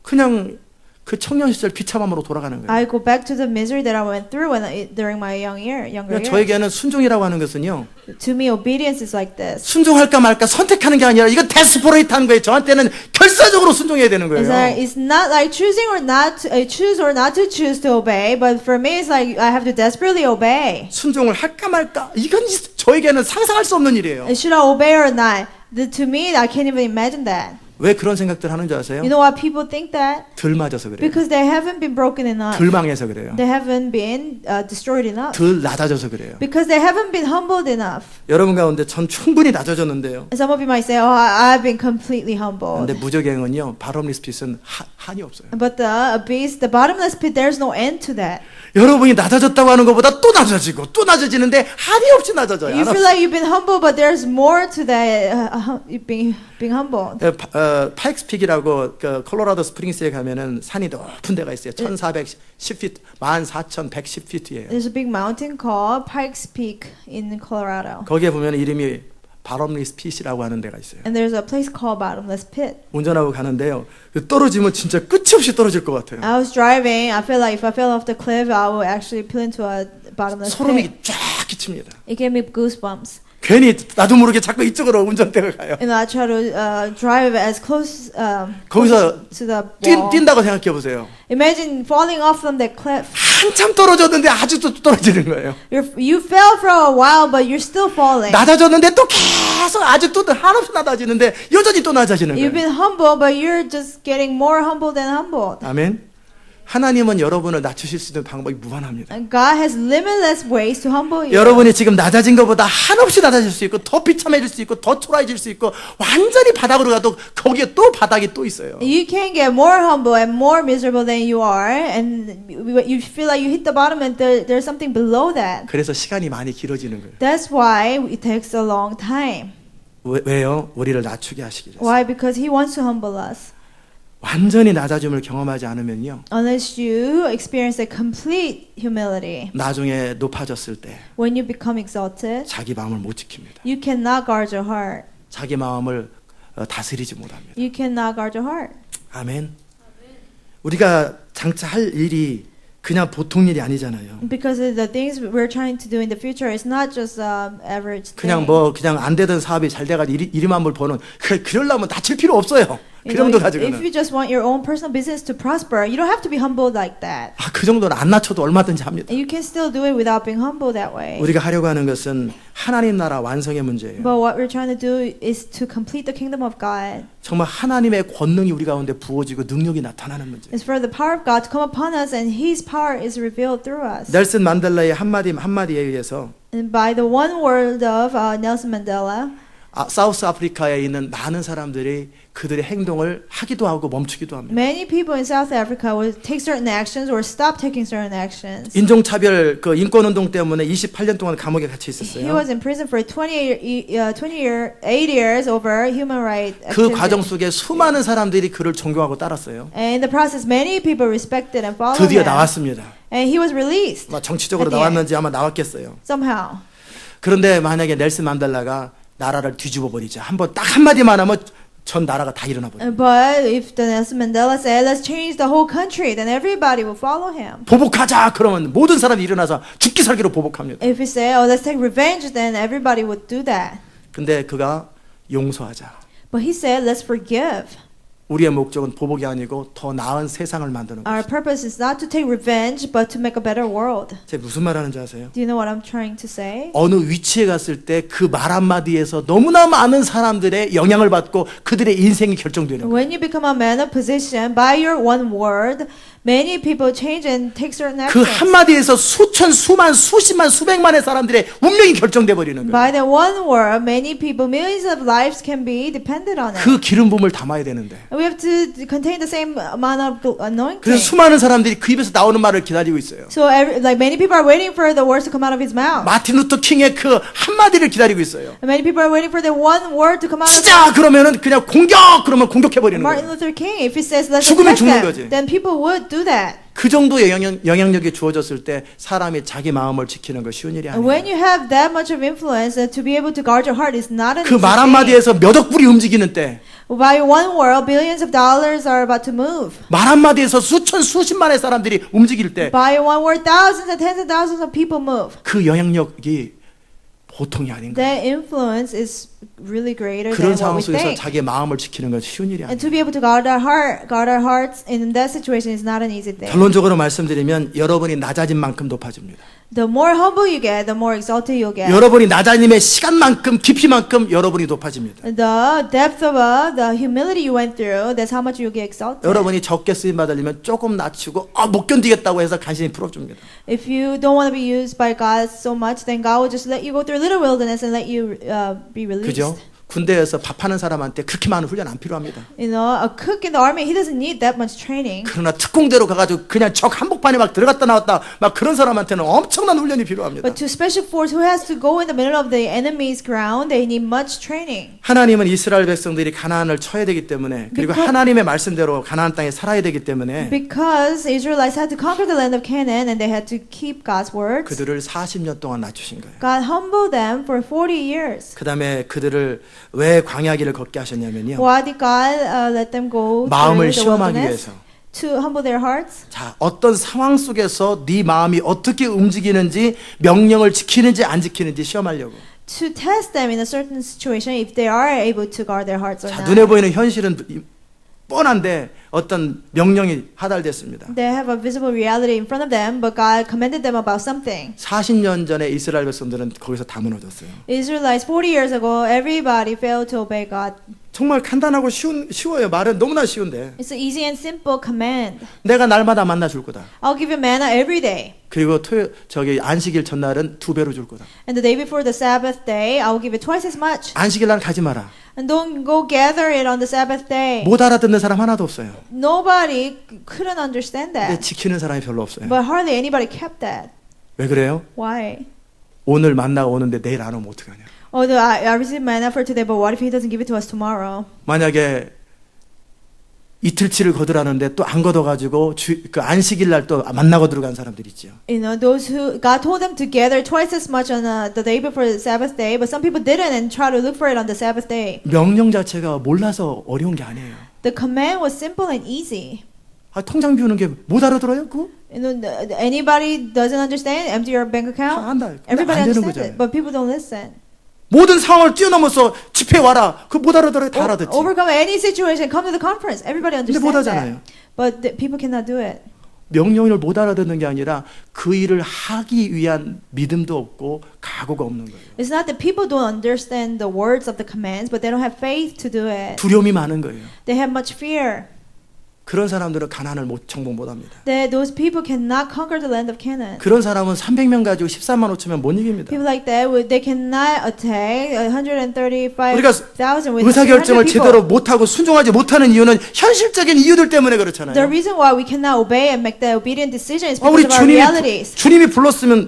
그냥 그 청년 시절 비참함으로 돌아가는 거예요. I go back to the misery that I went through during my younger 그러니까 years. 저에게는 순종이라고 하는 것은요. To me, obedience is like this. 순종할까 말까 선택하는 게 아니라 이건 데스퍼레이트한 거예요. 저한테는 결사적으로 순종해야 되는 거예요. It's not like choosing or not to, choose or not to choose to obey, but for me, it's like I have to desperately obey. 순종을 할까 말까 이건 저에게는 상상할 수 없는 일이에요. Should I obey or not? To me, I can't even imagine that. 왜 그런 생각들 하는지 아세요? You know why people think that? 덜 맞아서 그래요. Because they haven't been broken enough. 덜 망해서 그래요. They haven't been destroyed enough. 덜 낮아져서 그래요. Because they haven't been humbled enough. 여러분 가운데 전 충분히 낮아졌는데요. And some of you might say, "Oh, I've been completely humbled." 근데 무적행은요. 바람리스 핏은 한이 없어요. But the abyss, the bottomless pit, there's no end to that. 여러분이 낮아졌다고 하는 것보다 또 낮아지고 또 낮아지는데 한이 없이 낮아져요. You feel like you've been humbled, but there's more to that being humbled. 파익스픽이라고 그 콜로라도 스프링스에 가면은 산이 높은 데가 있어요. 1410피트, 14,110피트예요. There's a big mountain called Pikes Peak in Colorado. 거기에 보면 이름이 바럼리스 핏이라고 하는 데가 있어요. And there's a place called Bottomless Pit. 운전하고 가는데요. 떨어지면 진짜 끝이 없이 떨어질 것 같아요. I was driving. I feel like if I fell off the cliff, I would actually pull into a bottomless pit. 소름이 쫙 끼칩니다. It gave me goosebumps. 괜히 나도 모르게 자꾸 이쪽으로 운전대가 가요. And I try to drive as close 거기서 to the wall. 뛴다고 생각해 보세요. Imagine falling off from that cliff. 한참 떨어졌는데 아직도 떨어지는 거예요. You fell for a while, but you're still falling. 낮아졌는데 또 계속 아직도 한없이 낮아지는데 여전히 또 낮아지는 You've 거예요. been humble, but you're just getting more humble than humbled. 아멘. 하나님은 여러분을 낮추실 수 있는 방법이 무한합니다. And God has limitless ways to humble you. 여러분이 지금 낮아진 것보다 한없이 낮아질 수 있고 더 비참해질 수 있고 더 초라해질 수 있고 완전히 바닥으로 가도 거기에 또 바닥이 또 있어요. You can get more humble and more miserable than you are, and you feel like you hit the bottom, and there's something below that. 그래서 시간이 많이 길어지는 거예요. That's why it takes a long time. 왜요? 우리를 낮추게 하시기 위해서. Why? Because He wants to humble us. 완전히 낮아짐을 경험하지 않으면요. Unless you experience a complete humility, 나중에 높아졌을 때 when you become exalted, 자기 마음을 못 지킵니다. you cannot guard your heart. 자기 마음을 다스리지 못합니다. You cannot guard your heart. 아멘. 우리가 장차 할 일이 그냥 보통 일이 아니잖아요. Because the things we're trying to do in the future is not just average 그냥 thing. 그냥 안 되던 사업이 잘 돼가지고 이리만 뭘 버는 그러려면 다칠 필요 없어요. 그 정도 If 가지고는. you just want your own personal business to prosper, you don't have to be humble like that. 그 정도는 안 낮춰도 얼마든지 합니다. You can still do it without being humble that way. 우리가 하려고 하는 것은 하나님 나라 완성의 문제예요. But what we're trying to do is to complete the kingdom of God. 정말 하나님의 권능이 우리 가운데 부어지고 능력이 나타나는 문제. It's for the power of God to come upon us, and His power is revealed through us. 넬슨 만델라의 한마디에 의해서 And by the one word of Nelson Mandela, 사우스 아프리카에 있는 많은 사람들이 그들의 행동을 하기도 하고 멈추기도 합니다. many people in South Africa will take certain actions or stop taking certain actions. 인종차별 인권운동 때문에 28년 동안 감옥에 갇혀 He 있었어요. was in prison for 28 years over human rights 그 과정 activities. 속에 수많은 사람들이 그를 존경하고 따랐어요. And in the process, many people respected and followed 드디어 him. 나왔습니다. And he was released 정치적으로 at the end. 나왔는지 아마 나왔겠어요. somehow. 그런데 만약에 넬슨 만델라가 나라를 뒤집어 버리자 한번 딱 한마디만 하면 전 나라가 다 일어나 버려요. But if the Nelson Mandela said, let's change the whole country, then everybody will follow him. 보복하자 그러면 모든 사람이 일어나서 죽기 살기로 보복합니다. If we say, oh, let's take revenge, then everybody would do that. 근데 그가 용서하자. But he said, let's forgive. 우리의 목적은 보복이 아니고 더 나은 세상을 만드는 Our 것이죠. purpose is not to take revenge, but to make a better world. 제가 무슨 말 하는지 아세요? Do you know what I'm trying to say? 어느 위치에 갔을 때 그 말 한마디에서 너무나 많은 사람들의 영향을 받고 그들의 인생이 결정되는 거예요. When you become a man of position, by your one word, many people change and take certain 그 actions. 한마디에서 수천, 수만, 수십만, 수백만의 사람들의 운명이 결정돼 버리는 거예요. By that one word, many people, millions of lives can be dependent on it. 그 기름 부음을 담아야 되는데. We have to contain the same amount of anointing. 그래서 수많은 사람들이 그 입에서 나오는 말을 기다리고 있어요. So, like many people are waiting for the words to come out of his mouth. 마틴 루터 킹의 그 한마디를 기다리고 있어요. And many people are waiting for the one word to come out of his 시작 그러면은 그냥 공격 그러면 공격해 버리는 Martin 거예요. Luther King. If he says let's 죽으면 attack 죽는 them, 거지. then people would do that. 그 정도의 영향력이 주어졌을 때 사람이 자기 마음을 지키는 거 쉬운 일이 And when 아니에요. you have that much of influence, to be able to guard your heart is not an 그 easy 말 thing. 한마디에서 몇 억 불이 움직이는 때, By one word, billions of dollars are about to move. 말 한마디에서 수천 수십만의 사람들이 움직일 때, By one word, thousands and tens of thousands of people move. 그 영향력이 보통이 아닌 거예요. That influence is really greater 그런 than 상황 what we 속에서 think. 자기의 마음을 지키는 건 쉬운 일이 And 아니에요. to be able to guard our hearts in that situation is not an easy thing. 결론적으로 말씀드리면 여러분이 낮아진 만큼 높아집니다. The more humble you get, the more exalted you'll get. 여러분이 낮아짐의 시간만큼 깊이만큼 여러분이 높아집니다. The depth of the humility you went through, that's how much you'll get exalted. 여러분이 적게 쓰임 받으려면 조금 낮추고 못 견디겠다고 해서 간신히 풀어줍니다. If you don't want to be used by God so much, then God will just let you go through a little wilderness and let you be released. 그죠? 군대에서 밥하는 사람한테 그렇게 많은 훈련 안 필요합니다. You know, a cook in the army, he doesn't need that much training. 그러나 특공대로 가가지고 그냥 적 한복판에 막 들어갔다 나왔다 막 그런 사람한테는 엄청난 훈련이 필요합니다. But to special force who has to go in the middle of the enemy's ground, they need much training. 하나님은 이스라엘 백성들이 가나안을 쳐야 되기 때문에 그리고 Because- 하나님의 말씀대로 가나안 땅에 살아야 되기 때문에 Because Israelites had to conquer the land of Canaan and they had to keep God's words, 그들을 40년 동안 낮추신 거예요. God humbled them for 40 years. 그 다음에 그들을 왜 광야길을 걷게 하셨냐면요. Why did God let them go 마음을 through the 시험하기 wilderness? 위해서. To humble their hearts. 자, 어떤 상황 속에서 네 마음이 어떻게 움직이는지 명령을 지키는지 안 지키는지 시험하려고. To test them in a certain situation if they are able to guard their hearts or 자, not. 눈에 보이는 현실은 뻔한데 어떤 명령이 하달됐습니다. They have a visible reality in front of them, but God commanded them about something. 40년 전에 이스라엘 백성들은 거기서 다 무너졌어요. Israelites 40 years ago, everybody failed to obey God. 정말 간단하고 쉬워요. 말은 너무나 쉬운데. It's an easy and simple command. 내가 날마다 만나 줄 거다. I'll give you manna every day. 그리고 안식일 전날은 2배로 줄 거다. And the day before the Sabbath day, I will give it twice as much. 안식일 날 가지 마라. And don't go gather it on the Sabbath day. 못 알아듣는 사람 하나도 없어요. Nobody couldn't understand 근데 that. 지키는 사람이 별로 없어요. But hardly anybody kept that. 왜 그래요? Why? 오늘 만나가 오는데 내일 안 오면 어떡하냐. Oh, I received manna for today, but what if he doesn't give it to us tomorrow? 만약에 이틀치를 거두라는데 또 안 거둬가지고 그 안식일 날 또 만나고 들어간 사람들이 있죠. You know, those who God told them to gather twice as much on the day before the Sabbath day, but some people didn't and try to look for it on the Sabbath day. 명령 자체가 몰라서 어려운 게 아니에요. The command was simple and easy. 통장 비우는 게 못 알아들어요? 그거? You know, anybody doesn't understand? Empty your bank 다 account? 안다. 근데 Everybody 안 되는 understands 거잖아요. it, but people don't listen. 모든 상황을 뛰어넘어서 집회 와라. 그거 못 알아들어요? 다 알아듣지. Overcome any situation, come to the conference. Everybody 근데 못 understands 하잖아요. that. But people cannot do it. 명령을 못 알아듣는 게 아니라 그 일을 하기 위한 믿음도 없고 각오가 없는 거예요. It's not that people don't understand the words of the commands, but they don't have faith to do it. 두려움이 많은 거예요. They have much fear. 그런 사람들은 가난을 정복 못합니다. That those people cannot conquer the land of Canaan. 그런 사람은 300명 가지고 13만 5천명 못 이깁니다. People like that, they cannot attack 우리가 135,000 with 의사결정을 300 제대로 people. 못하고 순종하지 못하는 이유는 현실적인 이유들 때문에 The 그렇잖아요. reason why we cannot obey and make the obedient decision is 우리 because of our realities. 주님이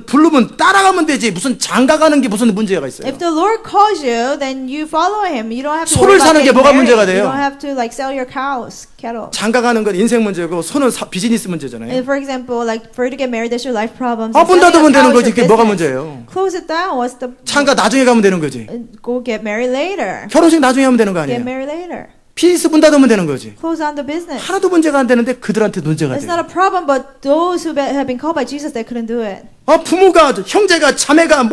부르면 따라가면 되지 무슨 장가가는 게 무슨 문제가 있어요. If the Lord calls you, then you follow Him. You don't have to 소를 worry about 사는 게 getting 뭐가 married. 문제가 You 돼요? don't have to like sell your cows, cattle. 장가가는 건 인생 문제고 소는 비즈니스 문제잖아요. And for example, like for you to get married, there's your life problems. 문 and selling 닫으면 a 되는 cow is 거지. your 그게 뭐가 business. 문제예요? Close it down. What's the 장가 나중에 가면 되는 거지. go get married later. 결혼식 나중에 하면 되는 거 Get 아니에요? married later. 비즈니스 문 닫으면 되는 거지. Close down the business. 하나도 문제가 안 되는데 그들한테 문제가 It's not 돼요. a problem, but those who have been called by Jesus, they couldn't do it. 부모가, 형제가, 자매가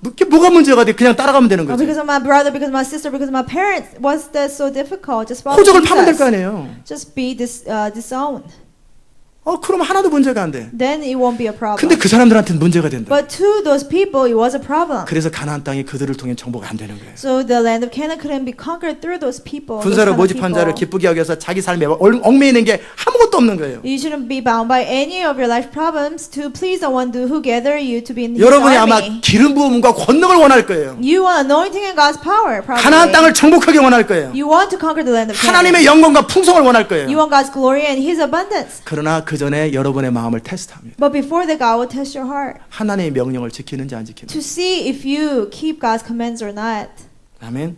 이게 뭐가 문제가 돼? 그냥 따라가면 되는 거지. Because of my brother, because of my sister, because of my parents. What's that so difficult? Just follow 호적을 파면 될 거 Jesus. 아니에요. Just be disowned. 그럼 하나도 문제가 안 돼. Then it won't be a problem. 근데 그 사람들한테는 문제가 된다. But to those people, it was a problem. 그래서 가나안 땅이 그들을 통해 정복이 안 되는 거예요. So the land of Canaan couldn't be conquered through those people. those 군사로 kind of 모집한 자를 people. 기쁘게 여겨서 자기 삶에 얽매이는 게 아무것도 없는 거예요. You shouldn't be bound by any of your life problems to please the one who gather you to be in his 여러분이 아마 army. 기름 부음과 권능을 원할 거예요. You want anointing and God's power, 가나안 probably. 땅을 정복하게 원할 거예요. You want to conquer the land of Canaan. 하나님의 영광과 풍성을 원할 거예요. You want God's glory and His abundance. 그러나 그 전에 여러분의 마음을 테스트합니다. But before that, God will test your heart 하나님의 명령을 지키는지 안 지키는지. to see if you keep God's commands or not. 아멘.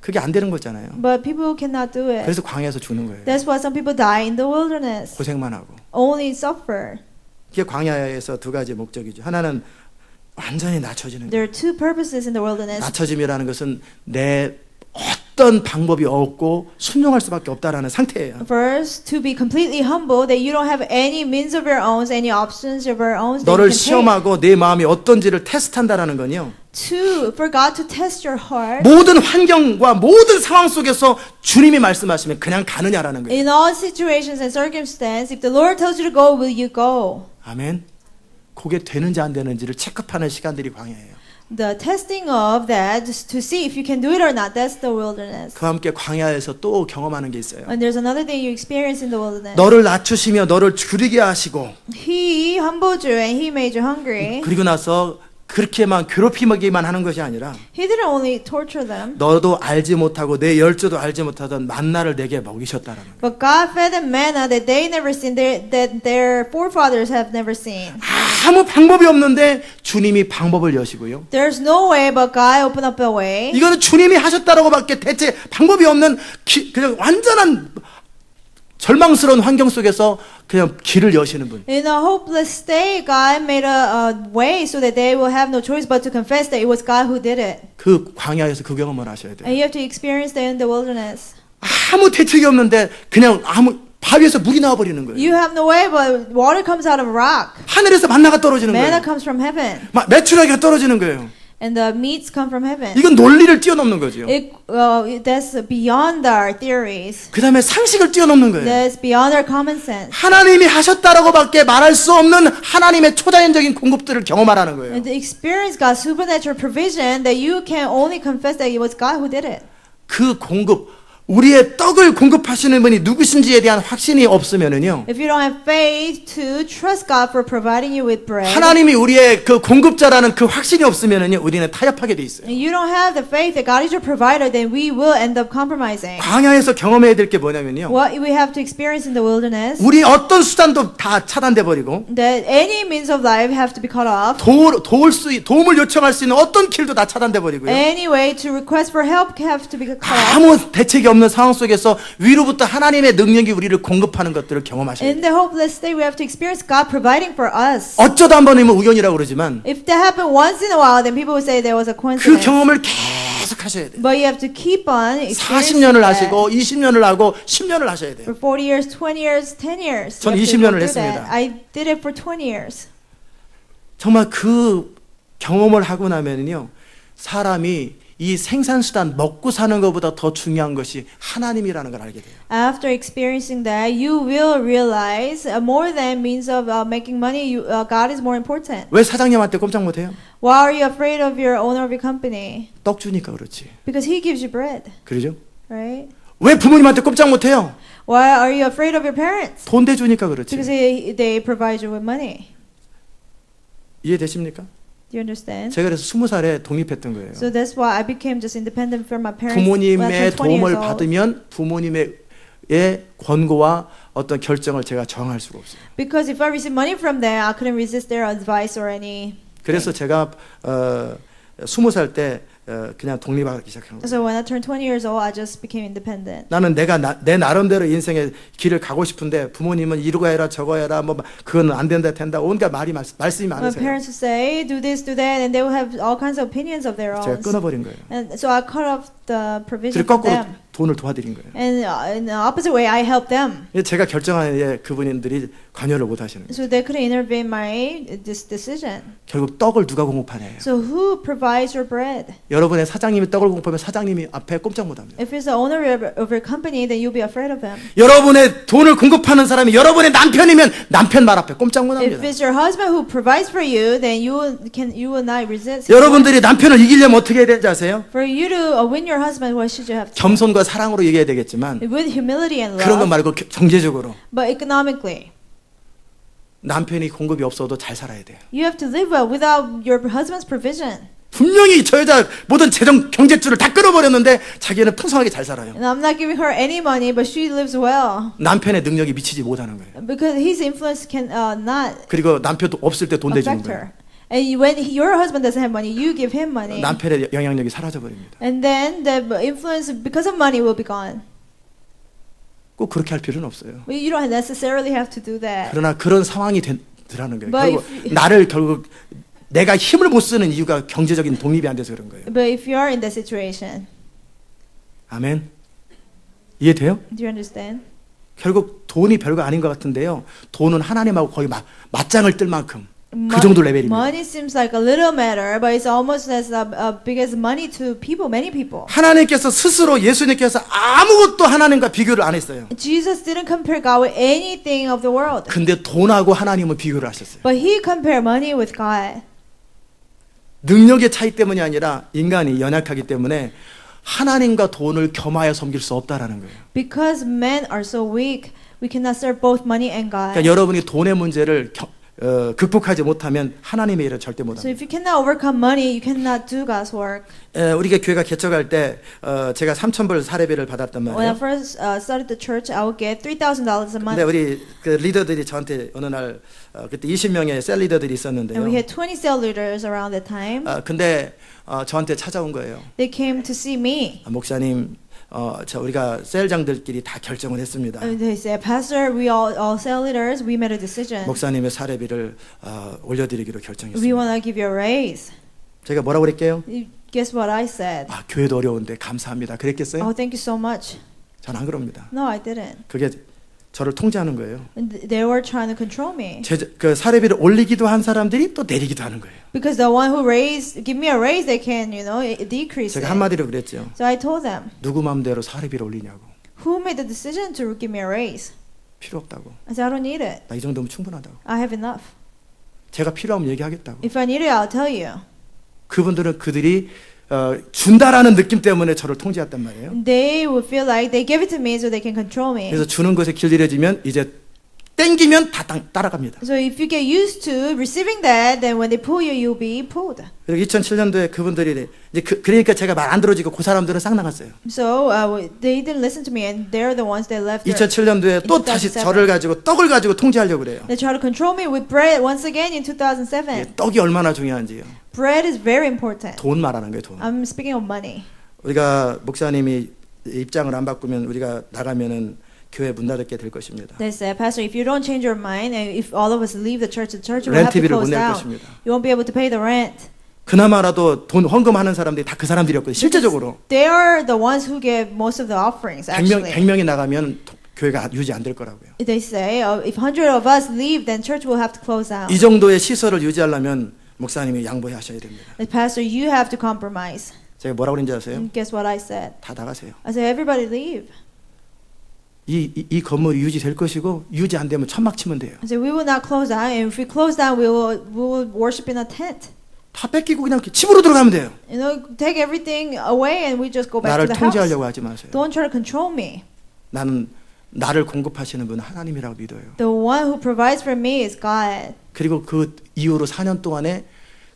그게 안 되는 거잖아요. But people cannot do it. 그래서 광야에서 죽는 거예요. That's why some people die in the wilderness. 고생만 하고. Only suffer. 이게 광야에서 두 가지 목적이죠. 하나는 완전히 낮춰지는 There 거예요. are two purposes in the wilderness. 낮춰짐이라는 것은 내 어떤 방법이 없고 순종할 수밖에 없다라는 상태예요. First, to be completely humble, that you don't have any means of your own, any options of your own. that you 너를 can take. 시험하고 내 마음이 어떤지를 테스트한다라는 건요. Two, for God to test your heart. 모든 환경과 모든 상황 속에서 주님이 말씀하시면 그냥 가느냐라는 거예요. In all situations and circumstances, if the Lord tells you to go, will you go? 아멘. 그게 되는지 안 되는지를 체크하는 시간들이 광야예요. The testing of that, just to see if you can do it or not, that's the wilderness. 그와 함께 광야에서 또 경험하는 게 있어요. And there's another thing you experience in the wilderness. 너를 낮추시며 너를 줄이게 하시고 He humbled you and He made you hungry. 그리고 나서 그렇게만 괴롭히기만 하는 것이 아니라 He didn't only torture them, 너도 알지 못하고 내 열조도 알지 못하던 만나를 내게 먹이셨다라는 거예요. but God fed them manna that they never seen, that their forefathers have never seen. 아무 방법이 없는데 주님이 방법을 여시고요. There's no way, but God opened up a way. 이거는 주님이 하셨다라고밖에 대체 방법이 없는 그냥 완전한 절망스러운 환경 속에서 그냥 길을 여시는 분. In a hopeless state, God made a way so that they will have no choice but to confess that it was God who did it. 그 광야에서 그 경험을 하셔야 돼요. And you have to experience that in the wilderness. 아무 대책이 없는데 그냥 바위에서 물이 나와버리는 거예요. You have no way, but water comes out of rock. 하늘에서 만나가 떨어지는 Manna 거예요. comes from heaven, 막 메추라기가 떨어지는 거예요. and the meats come from heaven. 이건 논리를 뛰어넘는 거죠. That's beyond our theories. 그 다음에 상식을 뛰어넘는 거예요. That's beyond our common sense. 하나님이 하셨다라고밖에 말할 수 없는 하나님의 초자연적인 공급들을 경험하라는 거예요. And to experience God's supernatural provision, that you can only confess that it was God who did it. 그 공급, 우리의 떡을 공급하시는 분이 누구신지에 대한 확신이 없으면은요. If you don't have faith to trust God for providing you with bread, 하나님이 우리의 그 공급자라는 그 확신이 없으면은요. 우리는 타협하게 돼 있어요. and you don't have the faith that God is your provider, then we will end up compromising. 광야에서 경험해야 될 게 뭐냐면요. What we have to experience in the wilderness, 우리 어떤 수단도 다 차단돼 버리고 that any means of life have to be cut off. 도움을 요청할 수 있는 어떤 길도 다 차단돼 버리고요. Any way to request for help have to be cut off. 아무 대책이 없는 상황 속에서 위로부터 하나님의 능력이 우리를 공급하는 것들을 경험하셔야 돼요. In the hopeless state, we have to experience God providing for us. 어쩌다 한 번이면 우연이라고 그러지만 If that happened once in a while, then people would say there was a 그 coincidence. 경험을 계속 하셔야 돼요. But you have to keep on experiencing 40년을 that. 하시고 20년을 하고 10년을 하셔야 돼요. For 40 years, 20 years, 10 years. 전 You have to 20년을 go through 했습니다. that. I did it for 20 years. 정말 그 경험을 하고 나면은요. 사람이 이 생산수단 먹고 사는 것보다 더 중요한 것이 하나님이라는 걸 알게 돼요. After experiencing that, you will realize more than means of making money, God is more important. 왜 사장님한테 꼼짝 못해요? Why are you afraid of your owner of your company? 떡 주니까 그렇지. Because he gives you bread, 그러죠? right? 왜 부모님한테 꼼짝 못해요? Why are you afraid of your parents? 돈 대주니까 그렇지. Because they provide you with money. 이해되십니까? Do you understand? 제가 그래서 20살에 독립했던 거예요. So that's why I became just independent from my parents. 부모님의 when I turned 20 도움을 years old. 받으면 부모님의 권고와 어떤 결정을 제가 저항할 수가 없어요. Because if I received money from them, I couldn't resist their advice or any. 그래서 제가 20살 때 그냥 독립하기 시작한 거예요. So when I turned 20 years old, I just became independent. 나는 내 나름대로 인생의 길을 가고 싶은데 부모님은 이러고 해라 저거 해라 뭐 그건 안 된다 된다 온갖 말씀이 My 많으세요. parents would say, do this, do that, and they will have all kinds of opinions of their 제가 own. 끊어버린 거예요. And so I cut off the provision 그리고 for 거꾸로 them. 돈을 도와드린 거예요. And in the opposite way, I help them. 제가 결정하는 그분들이 관여를 못 하시는 거예요. So they couldn't intervene my this decision. 결국 떡을 누가 공급하냐예요. So who provides your bread? 여러분의 사장님이 떡을 공급하면 사장님이 앞에 꼼짝 못합니다. If it's the owner of your company, then you'll be afraid of him. 여러분의 돈을 공급하는 사람이 여러분의 남편이면 남편 말 앞에 꼼짝 If 못합니다. it's your husband who provides for you, then you will not resist. 여러분들이 남편을 이기려면 어떻게 해야 되는지 아세요? For you to win your husband, what should you have to do? 겸손과 사랑으로 이겨야 되겠지만 With humility and 그런 거 love, 말고 경제적으로 but economically. 남편이 공급이 없어도 잘 살아야 돼요. You have to live well without your husband's provision. 분명히 저 여자 모든 재정 경제줄을 다 끊어버렸는데 자기는 풍성하게 잘 살아요. And I'm not giving her any money, but she lives well 남편의 능력이 미치지 못하는 거예요. because his influence can not 그리고 남편도 없을 때 돈 대주는 affect 거예요. her. And when your husband doesn't have money, you give him money. 남편의 영향력이 사라져 버립니다. And then the influence because of money will be gone. 꼭 그렇게 할 필요는 없어요. But you don't necessarily have to do that. 그러나 그런 상황이 되라는 거예요. But 결국 나를 결국 내가 힘을 못 쓰는 이유가 경제적인 독립이 안 돼서 그런 거예요. But if you are in that situation, 아멘. 이해돼요? do you understand? 결국 돈이 별거 아닌 것 같은데요. 돈은 하나님하고 거의 맞짱을 뜰 만큼 그 Mo- 정도 레벨입니다. Money seems like a little matter, but it's almost as big as money to people, many people. 하나님께서 스스로 예수님께서 아무것도 하나님과 비교를 안 했어요. Jesus didn't compare God with anything of the world, 근데 돈하고 하나님은 비교를 하셨어요. but he compared money with God. 능력의 차이 때문이 아니라 인간이 연약하기 때문에 하나님과 돈을 겸하여 섬길 수 없다라는 거예요. Because men are so weak, we cannot serve both money and God. 그러니까 여러분이 돈의 문제를 극복하지 못하면 하나님의 일을 절대 So 못합니다. if you cannot overcome money, you cannot do God's work. 우리가 교회가 개척할 때 제가 3,000불 사례비를 받았단 When I 말이에요. first started the church, I would get $3,000 a month. 근데 우리 그 리더들이 저한테 어느 날 그때 20명의 셀 리더들이 And we 있었는데요. had 20 cell leaders around that time. 근데 저한테 찾아온 거예요. They came to see me. 목사님, 우리가 셀장들끼리 다 결정을 했습니다. And they said, Pastor, we all cell leaders, we made a decision. 목사님의 사례비를 올려드리기로 We 결정했습니다. want to give you a raise. 제가 뭐라고 그랬게요? Guess what I said? 교회도 어려운데 감사합니다. 그랬겠어요? Oh, thank you so much. 전 안 그럽니다. No, I didn't. 그게 저를 통제하는 거예요. And they were trying to control me. 그 사례비를 올리기도 한 사람들이 또 내리기도 하는 거예요. Because the one who give me a raise, they can, decrease 제가 it. 한마디로 그랬죠. So I told them, 누구 마음대로 사례비를 올리냐고. who made the decision to give me a raise? 필요 없다고. I said, I don't need it. 나 이 정도면 충분하다고. I have enough. 제가 필요하면 얘기하겠다고. If I need it, I'll tell you. 그분들은 그들이 준다라는 느낌 때문에 저를 통제했단 말이에요. They would feel like they give it to me so they can control me. 그래서 주는 것에 길들여지면 이제 땡기면 다 따라갑니다. So if you get used to receiving that, then when they pull you, you'll be pulled. 그리고 2007년도에 그분들이 이제 그러니까 제가 말 안 들어지고 그 사람들은 싹 나갔어요. So they didn't listen to me, and they're the ones that left. 2007년도에 또 다시 2007. 저를 가지고 떡을 가지고 통제하려고 그래요. They try to control me with bread once again in 2007. 떡이 얼마나 중요한지요. Bread is very important. 돈 말하는 거예요, 돈. I'm speaking of money. 우리가 목사님이 입장을 안 바꾸면 우리가 나가면은 교회 문 닫게 될 것입니다. They said, Pastor, if you don't change your mind, and if all of us leave the church will have to 렌트비를 못 close 낼 down. 것입니다. You won't be able to pay the rent. 그나마라도 돈 헌금하는 사람들이 다 그 사람들이었거든요. 실제적으로 They are the ones who give most of the offerings. Actually, 100명이 나가면 교회가 유지 안 될 거라고요. they say, if 100 of us leave, then church will have to close down. 이 정도의 시설을 유지하려면 목사님이 양보하셔야 됩니다. Pastor, you have to compromise. 제가 뭐라고 그랬는지 아세요? And guess what I said? 다 나가세요. I said, everybody leave. 이 건물이 유지될 것이고 유지 안 되면 천막 치면 돼요. I said, we will not close down, and if we close down, we will worship in a tent. 다 뺏기고 그냥 집으로 들어가면 돼요. Take everything away, and we just go back 나를 to the house. 통제하려고 하지 마세요. Don't try to control me. 나는 나를 공급하시는 분은 하나님이라고 믿어요. The one who provides for me is God. 그리고 그 이후로 4년 동안에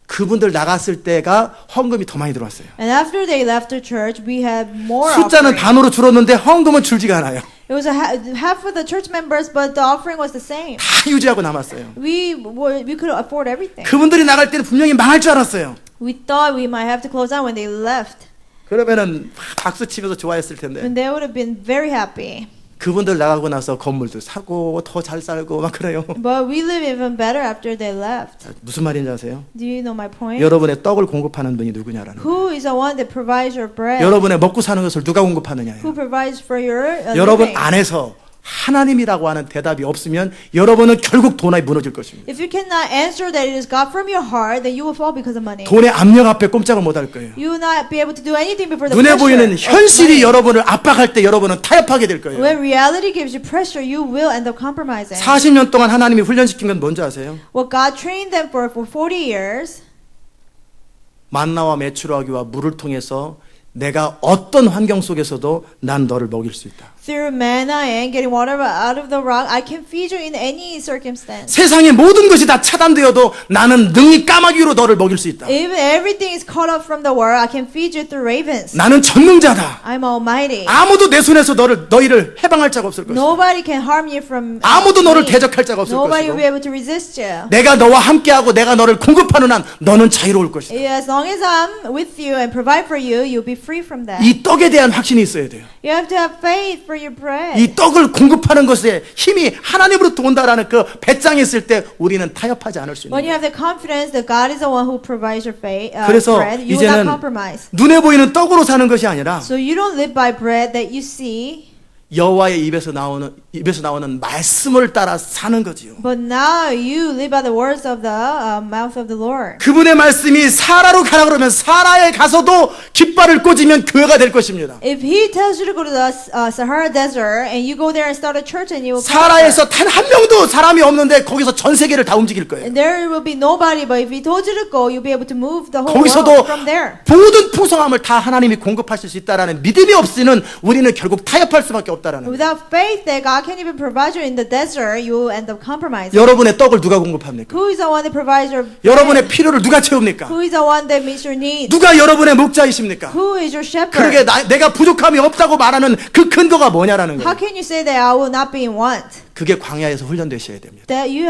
그분들 나갔을 때가 헌금이 더 많이 들어왔어요. And after they left the church, we had more 숫자는 offering. 반으로 줄었는데 헌금은 줄지가 않아요. It was half of the church members, but the offering was the same. 다 유지하고 남았어요. We could afford everything. 그분들이 나갈 때는 분명히 망할 줄 알았어요. We thought we might have to close down when they left. 그러면은 박수 치면서 좋아했을 텐데. And they would have been very happy. 그분들 나가고 나서 건물도 사고 더 잘 살고 막 그래요. But we live even better after they left. 무슨 말인지 아세요? Do you know my point? 여러분의 떡을 공급하는 분이 누구냐라는 거예요. Who is the one that provides your bread? 여러분의 먹고 사는 것을 누가 공급하느냐예요. Who provides for your 여러분 living? 안에서 하나님이라고 하는 대답이 없으면 여러분은 결국 돈에 무너질 것입니다. If you cannot answer that it is God from your heart, then you will fall because of money. 돈의 압력 앞에 꼼짝을 못 할 거예요. You will not be able to do anything before the 눈에 pressure 보이는 of 현실이 money. 여러분을 압박할 때 여러분은 타협하게 될 거예요. When reality gives you pressure, you will end up compromising. 40년 동안 하나님이 훈련시킨 건 뭔지 아세요? What God trained them for 40 years, 만나와 메추라기와 물을 통해서 내가 어떤 환경 속에서도 난 너를 먹일 수 있다. through manna and getting water out of the rock, I can feed you in any circumstance. 세상의 모든 것이 다 차단되어도 나는 능히 까마귀로 너를 먹일 수 있다. Even everything is cut off from the world, I can feed you through ravens. 나는 전능자다. I'm almighty. 아무도 내 손에서 너희를 해방할 자가 없을 것이다. Nobody can harm you from 아무도 너를 me. 대적할 자가 없을 Nobody will be 것이고 able to resist you. 내가 너와 함께하고 내가 너를 공급하는 한 너는 자유로울 것이다. As long as I'm with you and provide for you, you'll be free from that. 이 떡에 대한 확신이 있어야 돼요. You have to have faith for your bread. 이 떡을 공급하는 것에 힘이 하나님으로부터 온다라는 그 배짱이 있을 때 우리는 타협하지 않을 수 When 있는 you 거예요. have the confidence that God is the one who provides your faith, 그래서 bread, you will not 이제는 compromise. 눈에 보이는 떡으로 사는 것이 아니라 So you don't live by bread that you see, 여호와의 입에서 나오는 말씀을 따라 사는 거지요. but now you live by the words of the mouth of the Lord. 그분의 말씀이 사라로 가라 그러면 사라에 가서도 깃발을 꽂으면 교회가 될 것입니다. If He tells you to go to the Sahara Desert and you go there and start a church and you will 사라에서 단 한 명도 사람이 없는데 거기서 전 세계를 다 움직일 거예요. and there will be nobody, but if He told you to go, you'll be able to move the whole 거기서도 world from there. 모든 풍성함을 다 하나님이 공급하실 수 있다라는 믿음이 없이는 우리는 결국 타협할 수밖에 없다라는 거예요. Without faith that God can even provide you in the desert, you will end up compromising. 여러분의 떡을 누가 공급합니까? Who is the one that provides your 여러분의 필요를 누가 채웁니까? Who is the one that meets your needs? 누가 여러분의 목자이십니까? Who is your shepherd? 그러게 내가 부족함이 없다고 말하는 그 근거가 뭐냐라는 How 거예요. can you say that I will not be in want? 그게 광야에서 훈련되셔야 됩니다. That you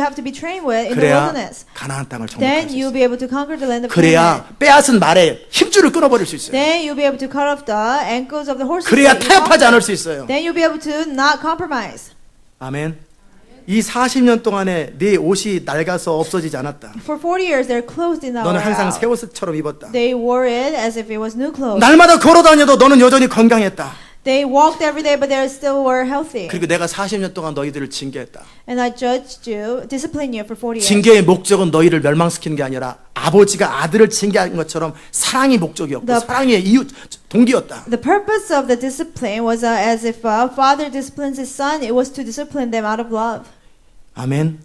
have to be trained with in the 그래야 wilderness. 가나안 땅을 Then 정복할 수 you'll 있어요. be able to conquer the land of 그래야 Canaan. 빼앗은 말에 힘줄을 끊어버릴 수 있어요. Then you'll be able to cut off the ankles of the horses. 그래야 that you 타협하지 conquer. 않을 수 있어요. Then you'll be able to not compromise. 아멘. 이 40년 동안에 네 옷이 낡아서 없어지지 않았다. For 40 years, their clothes did not 너는 wear 항상 out. 새 옷처럼 입었다. They wore it as if it was new clothes. 날마다 걸어다녀도 너는 여전히 건강했다. They walked every day, but they still were healthy. 그리고 내가 40년 동안 너희들을 징계했다. And I judged you, disciplined you for 40 years. 징계의 목적은 너희를 멸망시키는 게 아니라 아버지가 아들을 징계한 것처럼 사랑이 목적이었고 The- 사랑의 이유 동기였다. The purpose of the discipline was as if a father disciplines his son, it was to discipline them out of love. 아멘.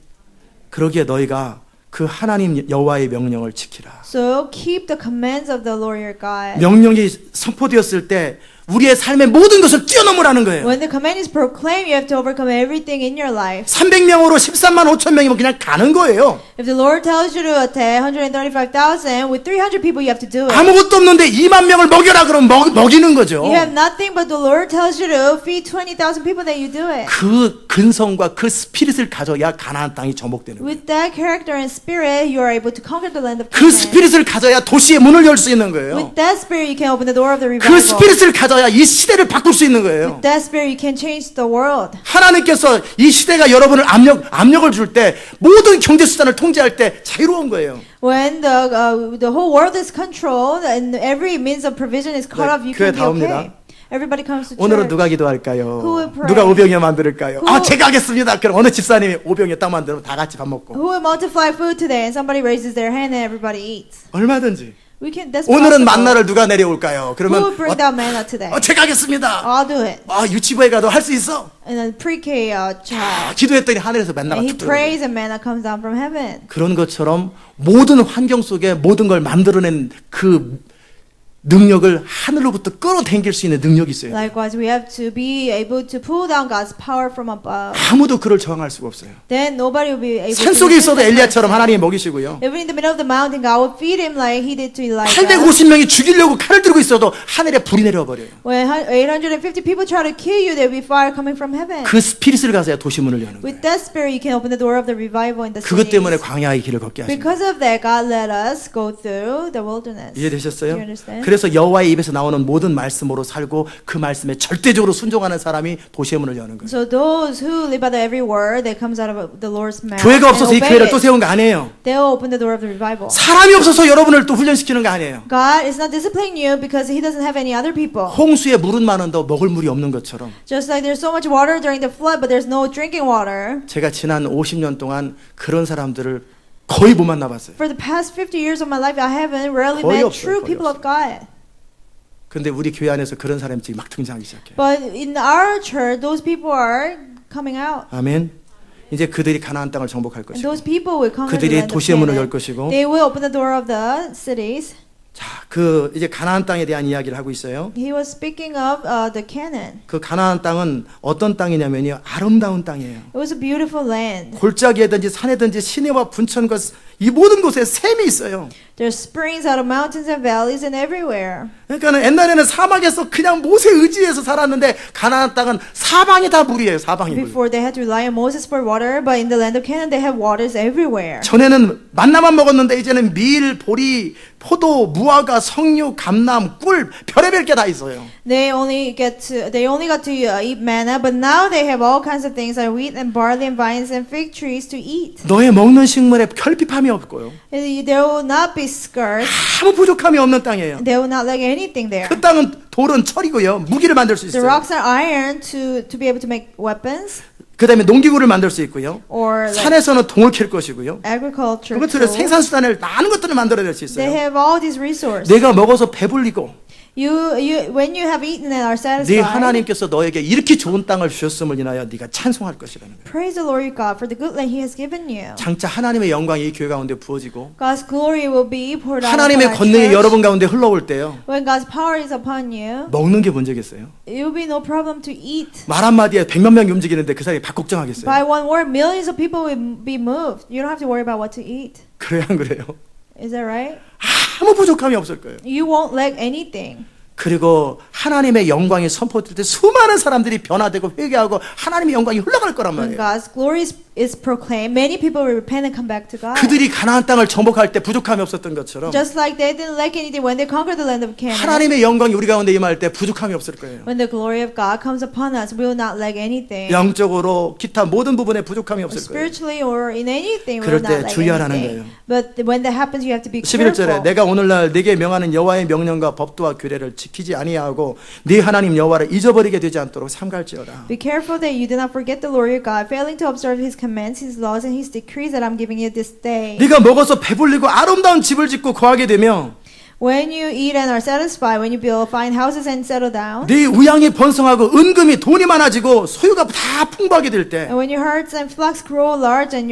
그러기에 너희가 그 하나님 여호와의 명령을 지키라. So keep the commands of the Lord your God. 명령이 선포되었을 때 우리의 삶의 모든 것을 뛰어넘으라는 거예요. When the command is proclaimed, you have to overcome everything in your life. 300명으로 13만 5천 명이면 그냥 가는 거예요. If the Lord tells you to attack 135,000, with 300 people you have to do it. 아무것도 없는데 2만 명을 먹여라 그러면 먹이는 거죠. You have nothing, but the Lord tells you to feed 20,000 people, then you do it. 그 근성과 그 스피릿을 가져야 가나안 땅이 정복되는 거예요. With that character and spirit, you are able to conquer the land of 그 Canaan. 스피릿을 가져야 도시의 문을 열 수 있는 거예요. With that spirit, you can open the door of the 그 revival. 스피릿을 가져야 이 시대를 바꿀 수 있는 거예요. With that spirit, you can change the world. 하나님께서 이 시대가 여러분을 압력을 줄 때 모든 경제 수단을 통제할 때 자유로운 거예요. When the whole world is controlled and every means of provision is cut 네, off, you 교회 can be 다 옵니다. okay. Everybody comes to 오늘은 church. 누가 기도할까요? Who will pray? 누가 오병이어 만들까요? Who- 아 제가 하겠습니다. 그럼 어느 집사님이 오병이어 딱 만들면 다 같이 밥 먹고 Who will multiply food today? And somebody raises their hand and everybody eats. 얼마든지. We can. That's 오늘은 possible. 만나를 누가 내려올까요? Who 그러면 will bring down manna today? 제가 하겠습니다. I'll do it. 아 유치부에 가도 할 수 있어. And then pre-K child. 기도했더니 하늘에서 만나가 And he 툭 들어오고. prays and manna comes down from heaven. 그런 것처럼 모든 환경 속에 모든 걸 만들어낸 그 능력을 하늘로부터 끌어당길 수 있는 능력이 있어요. Likewise, we have to be able to pull down God's power from above. 아무도 그를 저항할 수가 없어요. Then nobody will be able 산 to 속에 resist 있어도 that 엘리야처럼 person. 하나님이 먹이시고요. Even in the middle of the mountain, God will feed him like he did to Elijah. 850명이 죽이려고 칼을 들고 있어도 하늘에 불이 내려와 버려요. When 850 people try to kill you, there will be fire coming from heaven. 그 스피릿을 가져야 도시문을 여는 거예요. With that spirit, you can open the door of the revival in the 그것 때문에 cities. 광야의 길을 걷게 하십니다. Because of that, God let us go through the wilderness. 이해되셨어요? Do you understand? 그래서 여호와의 입에서 나오는 모든 말씀으로 살고 그 말씀에 절대적으로 순종하는 사람이 도시의 문을 여는 거예요. So those who live by the every word that comes out of the Lord's mouth 교회가 and 없어서 이 obey 교회를 또 it, 세운 거 아니에요. they'll open the door of the revival. 사람이 없어서 여러분을 또 훈련시키는 거 아니에요. God is not disciplining you because He doesn't have any other people. 홍수에 물은 많은데 먹을 물이 없는 것처럼 Just like there's so much water during the flood, but there's no drinking water. 제가 지난 50년 동안 그런 사람들을 거의 못 만나봤어요. For the past 50 years of my life, I haven't rarely 거의 met 없어요, true 거의 people of God. 근데 우리 교회 안에서 그런 사람이 지금 막 등장하기 시작해요. But in our church, those people are coming out. 아멘. 이제 그들이 가나안 땅을 정복할 And 것이고 those people will come to the 그들이 land of 도시의 문을 열 Canaan. 것이고 They will open the door of the cities. 자, 그 이제 가나안 땅에 대한 이야기를 하고 있어요. He was speaking of the Canaan. 그 가나안 땅은 어떤 땅이냐면요. 아름다운 땅이에요. It was a beautiful land. 골짜기에든지 산에든지 시내와 분천과 이 모든 곳에 샘이 있어요. There's springs out of mountains and valleys and everywhere. 그러니까 옛날에는 사막에서 그냥 모세 의지해서 살았는데 가나안 땅은 사방이 다 물이에요. 사방이 물. Before they had to rely on Moses for water, but in the land of Canaan they have waters everywhere. 전에는 만나만 먹었는데 이제는 밀, 보리, 포도, 무화과, 석류, 감람, 꿀, 별의별 게 다 있어요. They only got to eat manna, but now they have all kinds of things like wheat and barley and vines and fig trees to eat. 너의 먹는 식물에 결핍함이 없고요. And there will not be scarce. 아무 부족함이 없는 땅이에요. They will not lack anything there. 그 땅은 돌은 철이고요. 무기를 만들 수 The 있어요. rocks are iron to be able to make weapons 그 다음에 농기구를 만들 수 있고요. or like 산에서는 동을 캘 것이고요. agriculture 그것들을 tools. 생산수단을 많은 것들을 만들어낼 수 They 있어요. have all these resources. 내가 먹어서 배불리고 When you have eaten and are 네 satisfied, 하나님께서 너에게 이렇게 좋은 땅을 주셨음을 인하여 네가 찬송할 것이라는 거예요. praise the Lord your God for the good land He has given you. 장차 하나님의 영광이 이 교회 가운데 부어지고 God's glory will be poured out upon 하나님의 our 권능이 church. 여러분 가운데 흘러올 때요. When God's power is upon you, 먹는 게 문제겠어요? it will be no problem to eat. 말 한마디에 100만 명이 움직이는데 그 사람이 밥 걱정하겠어요? By one word, millions of people will be moved. You don't have to worry about what to eat. 그래야 안 그래요? Is that right? 아무 부족함이 없을 거예요. You won't lack anything. 그리고 하나님의 영광이 선포될 때 수많은 사람들이 변화되고 회개하고 하나님의 영광이 흘러갈 거란 When 말이에요. God's glory is proclaimed, many people will repent and come back to God. 그들이 가나안 땅을 정복할 때 부족함이 없었던 것처럼 Just like they didn't lack anything when they conquered the land of Canaan. 하나님의 영광이 우리 가운데 임할 때 부족함이 없을 거예요. When the glory of God comes upon us, we will not lack anything. 영적으로 기타 모든 부분에 부족함이 없을 거예요. Spiritually or in anything, we 그럴 will 때 not lack 주의하라는 anything. 거예요. But when that happens, you have to be 11절에 careful. 내가 오늘날 네게 명하는 여호와의 명령과 법도와 규례를 지키지 아니하고 네 하나님 여호와를 잊어버리게 되지 않도록 삼갈지어다. Be careful that you do not forget the Lord your God, failing to observe His commands, His laws, and His decrees that I'm giving you this day. 네가 먹어서 배불리고 아름다운 집을 짓고 거하게 되면 When you eat and are satisfied, when you build fine houses and settle down, 네 우양이 번성하고 은금이 돈이 많아지고 소유가 다 풍부하게 될 때 and when your herds and flocks grow large, and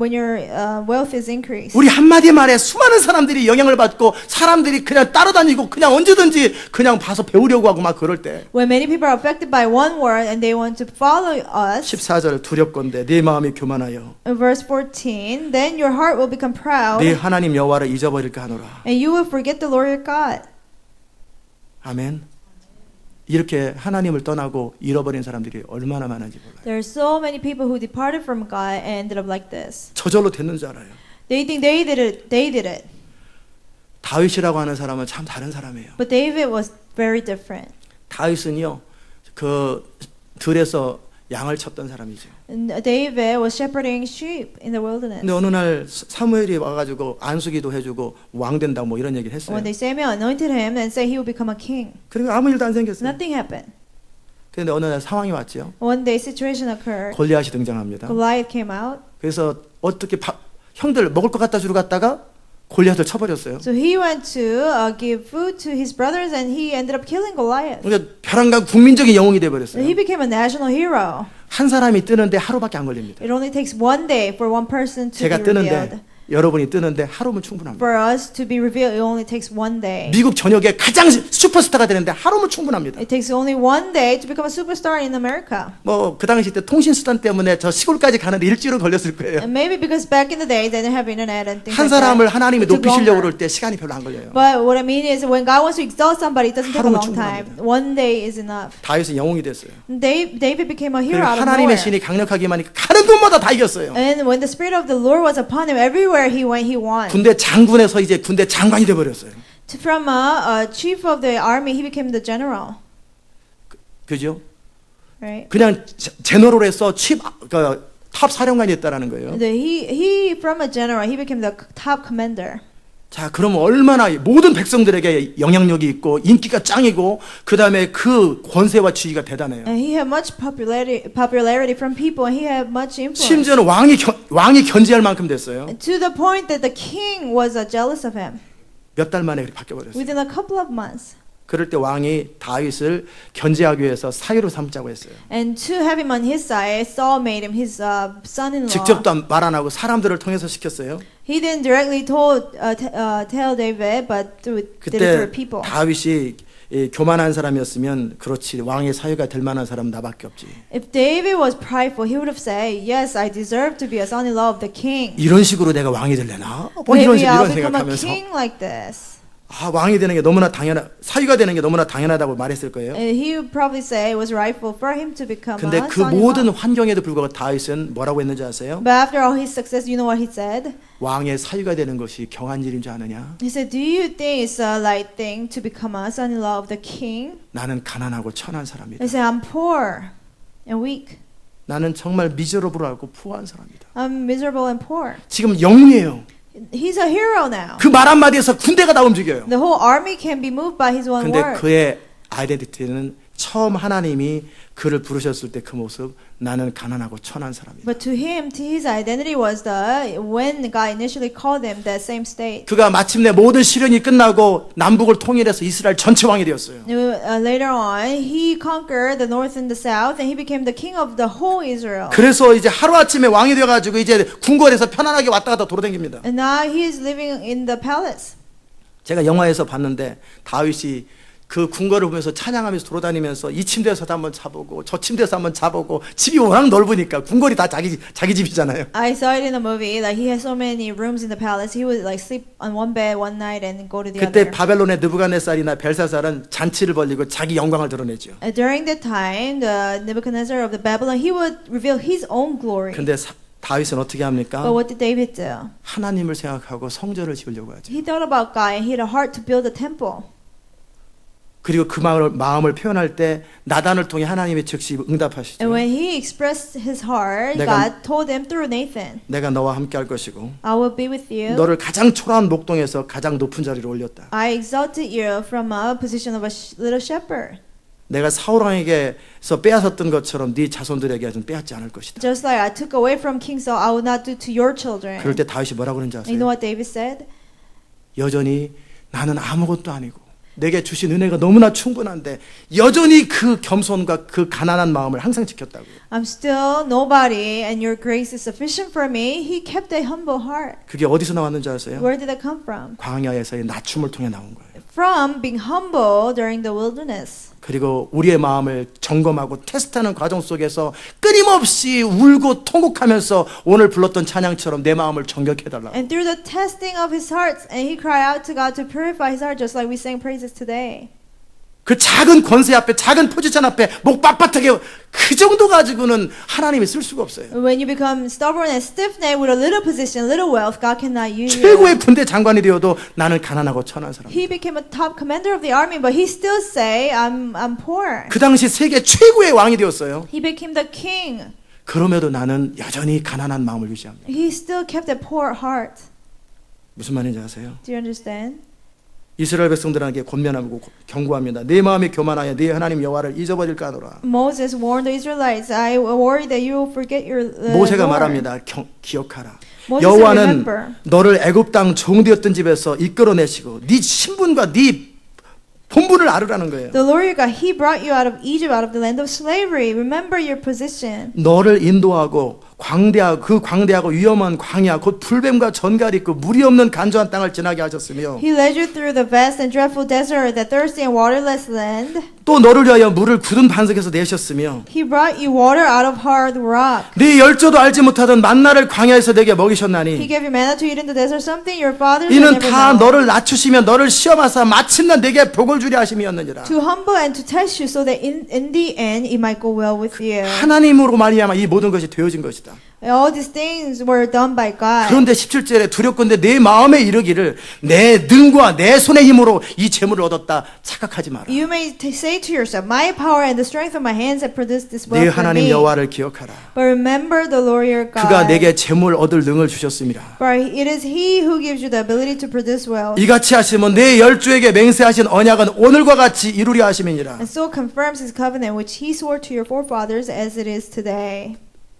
when your wealth is increased. 우리 한마디 말에 수많은 사람들이 영향을 받고 사람들이 그냥 따라다니고 그냥 언제든지 그냥 봐서 배우려고 하고 막 그럴 때 When many people are affected by one word and they want to follow us, 14절 두렵건대 네 마음이 교만하여 in verse 14, then your heart will become proud, 네 하나님 여호와를 잊어버릴까 하노라. and you will forget the Lord your God. 아멘. 이렇게 하나님을 떠나고 잃어버린 사람들이 얼마나 많은지 몰라요. There are so many people who departed from God and ended up like this. 저절로 됐는 줄 알아요. They think they did it. They did it. 다윗이라고 하는 사람은 참 다른 사람이에요. But David was very different. 다윗은요, 그 들에서 양을 쳤던 사람이죠. And David was shepherding sheep in the wilderness. 근데 어느 날 사무엘이 와가지고 안수기도 해주고 왕 된다고 뭐 이런 얘기를 했어요. When they Samuel anointed him and said he would become a king, 그러니까 아무 일도 안 생겼어요. nothing happened. 그런데 어느 날 상황이 왔죠. One day situation occurred. 골리앗이 등장합니다. Goliath came out. 그래서 어떻게 형들 먹을 것 갖다 주러 갔다가 골리앗을 쳐버렸어요. So he went to give food to his brothers and he ended up killing Goliath. 그러니까 벼랑간 국민적인 영웅이 And 돼버렸어요. he became a national hero. 한 사람이 뜨는데 하루밖에 안 걸립니다. It only takes one day for one person to 제가 be revealed. 뜨는데 여러분이 뜨는데 하루면 충분합니다. For us to be revealed, it only takes one day. 미국 전역에 가장 슈퍼스타가 되는데 하루면 충분합니다. It takes only one day to become a superstar in America. 뭐 그 당시 때 통신 수단 때문에 저 시골까지 가는데 일주일은 걸렸을 거예요. And maybe because back in the day they didn't have internet and things 한 like 사람을 that. 하나님이 It took 높이시려고 longer. 그럴 때 시간이 별로 안 걸려요. But what I mean is when God wants to exalt somebody, it doesn't take a 하루면 long time. 충분합니다. One day is enough. 다윗은 영웅이 됐어요. David became a 그리고 hero out of 하나님의 nowhere. 신이 강력하게 하니까 가는 곳마다 다 이겼어요. And when the spirit of the Lord was upon him, everywhere he went, he won. 군대 장군에서 이제 군대 장관이 돼 버렸어요. From a chief of the army, he became the general, 그죠? right? 그냥 제너럴에서 탑 사령관이 됐다라는 거예요. He from a general, he became the top commander. 자, 그럼 얼마나 모든 백성들에게 영향력이 있고 인기가 짱이고 그다음에 그 권세와 지위가 대단해요. And he had much popularity from people, and he had much influence. 심지어는 왕이 견제할 만큼 됐어요. To the point that the king was jealous of him. 몇 달 만에 그렇게 바뀌어 버렸어요. Within a couple of months. 그럴 때 왕이 다윗을 견제하기 위해서 사위로 삼자고 했어요. And to have him on his side, Saul made him his son-in-law. 직접도 말 안 하고 사람들을 통해서 시켰어요. He didn't directly tell David, but did it 그때 through people. 다윗이 교만한 사람이었으면 그렇지 왕의 사위가 될 만한 사람 나밖에 없지. If David was prideful, he would have said, "Yes, I deserve to be a son-in-law of the king. 이런 식으로 내가 왕이 될래나? Maybe I'll 이런 become a 생각하면서 king like this." 왕이 되는 게 너무나 사위가 되는 게 너무나 당연하다고 말했을 거예요. And he would probably say it was rightful for him to become 근데 a 그 son-in-law. 모든 환경에도 불구하고 다윗은 뭐라고 했는지 아세요? But after all his success, you know what he said? 왕의 사위가 되는 것이 경한 일인 줄 아느냐? He said, "Do you think it's a light thing to become a son-in-law of the king?" 나는 가난하고 천한 사람이다. He said, "I'm poor and weak. 나는 정말 미저러블하고 푸한 사람이다. I'm miserable and poor." 지금 영웅이에요. He's a hero now. 그 말 한마디에서 군대가 다 움직여요. The whole army can be moved by his one 근데 word. 그의 아이덴티티는 처음 하나님이 그를 부르셨을 때 그 모습, 나는 가난하고 천한 사람이다. But to him, to his identity was when God initially called him that same state. 그가 마침내 모든 시련이 끝나고 남북을 통일해서 이스라엘 전체 왕이 되었어요. Later on, he conquered the north and the south, and he became the king of the whole Israel. 그래서 이제 하루아침에 왕이 되어가지고 이제 궁궐에서 편안하게 왔다 갔다 돌아다닙니다. And now he is living in the palace. 제가 영화에서 봤는데 다윗이 그 궁궐을 보면서 찬양하면서 돌아다니면서 이 침대에서도 한번 자보고 저 침대에서 한번 자보고 집이 워낙 넓으니까 궁궐이 다 자기 집이잖아요. I saw it in the movie. Like he has so many rooms in the palace. He would like sleep on one bed one night and go to the 그때 other. 바벨론의 느부갓네살이나 벨사살은 잔치를 벌리고 자기 영광을 드러내죠. During that time, the Nebuchadnezzar of the Babylon, he would reveal his own glory. 근데 다윗은 어떻게 합니까? But what did David do? 하나님을 생각하고 성전을 지으려고 하죠. He thought about God and he had a heart to build a temple. 그리고 그 마음을 표현할 때 나단을 통해 하나님이 즉시 응답하시죠. And when he expressed his heart, 내가- God told him through Nathan, 내가 너와 함께 할 것이고 "I will be with you. 너를 가장 초라한 목동에서 가장 높은 자리로 올렸다. I exalted you from a position of a little shepherd. 내가 사울 왕에게서 빼앗았던 것처럼 네 자손들에게는 빼앗지 않을 것이다. Just like I took away from King Saul, I will not do to your children." 그럴 때 다윗이 뭐라고 그러는지 And you know 아세요? what David said? 여전히 나는 아무것도 아니고 내게 주신 은혜가 너무나 충분한데 여전히 그 겸손과 그 가난한 마음을 항상 지켰다고요. I'm still nobody, and your grace is sufficient for me. He kept a humble heart. 그게 어디서 나왔는지 아세요? Where did that come from? 광야에서의 낮춤을 통해 나온 거예요. From being humble during the wilderness. 그리고 우리의 마음을 점검하고 테스트하는 과정 속에서 끊임없이 울고 통곡하면서 오늘 불렀던 찬양처럼 내 마음을 정결해달라고. And through the testing of his heart, and he cried out to God to purify his heart, just like we sang praises today. 그 작은 권세 앞에 작은 포지션 앞에 목 빳빳하게 그 정도 가지고는 하나님이 쓸 수가 없어요. When you become stubborn and stiff-necked with a little position, little wealth, God cannot use you. 최고의 군대 장관이 되어도 나는 가난하고 천한 사람. He became a top commander of the army, but he still say, I'm poor. 그 당시 세계 최고의 왕이 되었어요. He became the king. 그럼에도 나는 여전히 가난한 마음을 유지합니다. He still kept a poor heart. 무슨 말인지 아세요? Do you understand? 이스라엘 백성들에게 권면하고 경고합니다. 내 마음이 교만하여 네 하나님 여호와를 잊어버릴까 하노라. Moses warned the Israelites, I worry that you will forget your 모세가 Lord. 말합니다. 기억하라. Moses said, 여호와는 remember. 너를 애굽 땅 종되었던 집에서 이끌어내시고 네 신분과 네 본분을 알으라는 거예요. The Lord your God, He brought you out of Egypt, out of the land of slavery. Remember your position. 너를 인도하고 광대하고 위험한 광야 곧 불뱀과 전갈이 있고 물이 없는 간조한 땅을 지나게 하셨으며 He led you through the vast and dreadful desert, the thirsty and waterless land. 또 너를 위하여 물을 굳은 반석에서 내셨으며 He brought you water out of hard rock. 네 열조도 알지 못하던 만나를 광야에서 내게 He 먹이셨나니 gave you manna to eat in the desert, something your fathers had 이는 never 다 known. 너를 낮추시며 너를 시험하사 마침내 내게 복을 주려 하심이었느니라. To humble and to test you, so that in the end it might go well with you. 하나님으로 말미암아 이 모든 것이 되어진 것이다. All these things were done by God. 그런데 17절에 두렵건대 내 마음에 이르기를 내 능과 내 손의 힘으로 이 재물을 얻었다 착각하지 마라. You may say to yourself, my power and the strength of my hands have produced this 네 wealth for 하나님 me. 여호와를 기억하라. But remember the Lord your God. 그가 내게 재물 얻을 능을 주셨습니다. For it is He who gives you the ability to produce wealth. 이같이 하시면 내 열조에게 맹세하신 언약은 오늘과 같이 이루려 하심이니라. And so confirms His covenant which He swore to your forefathers as it is today.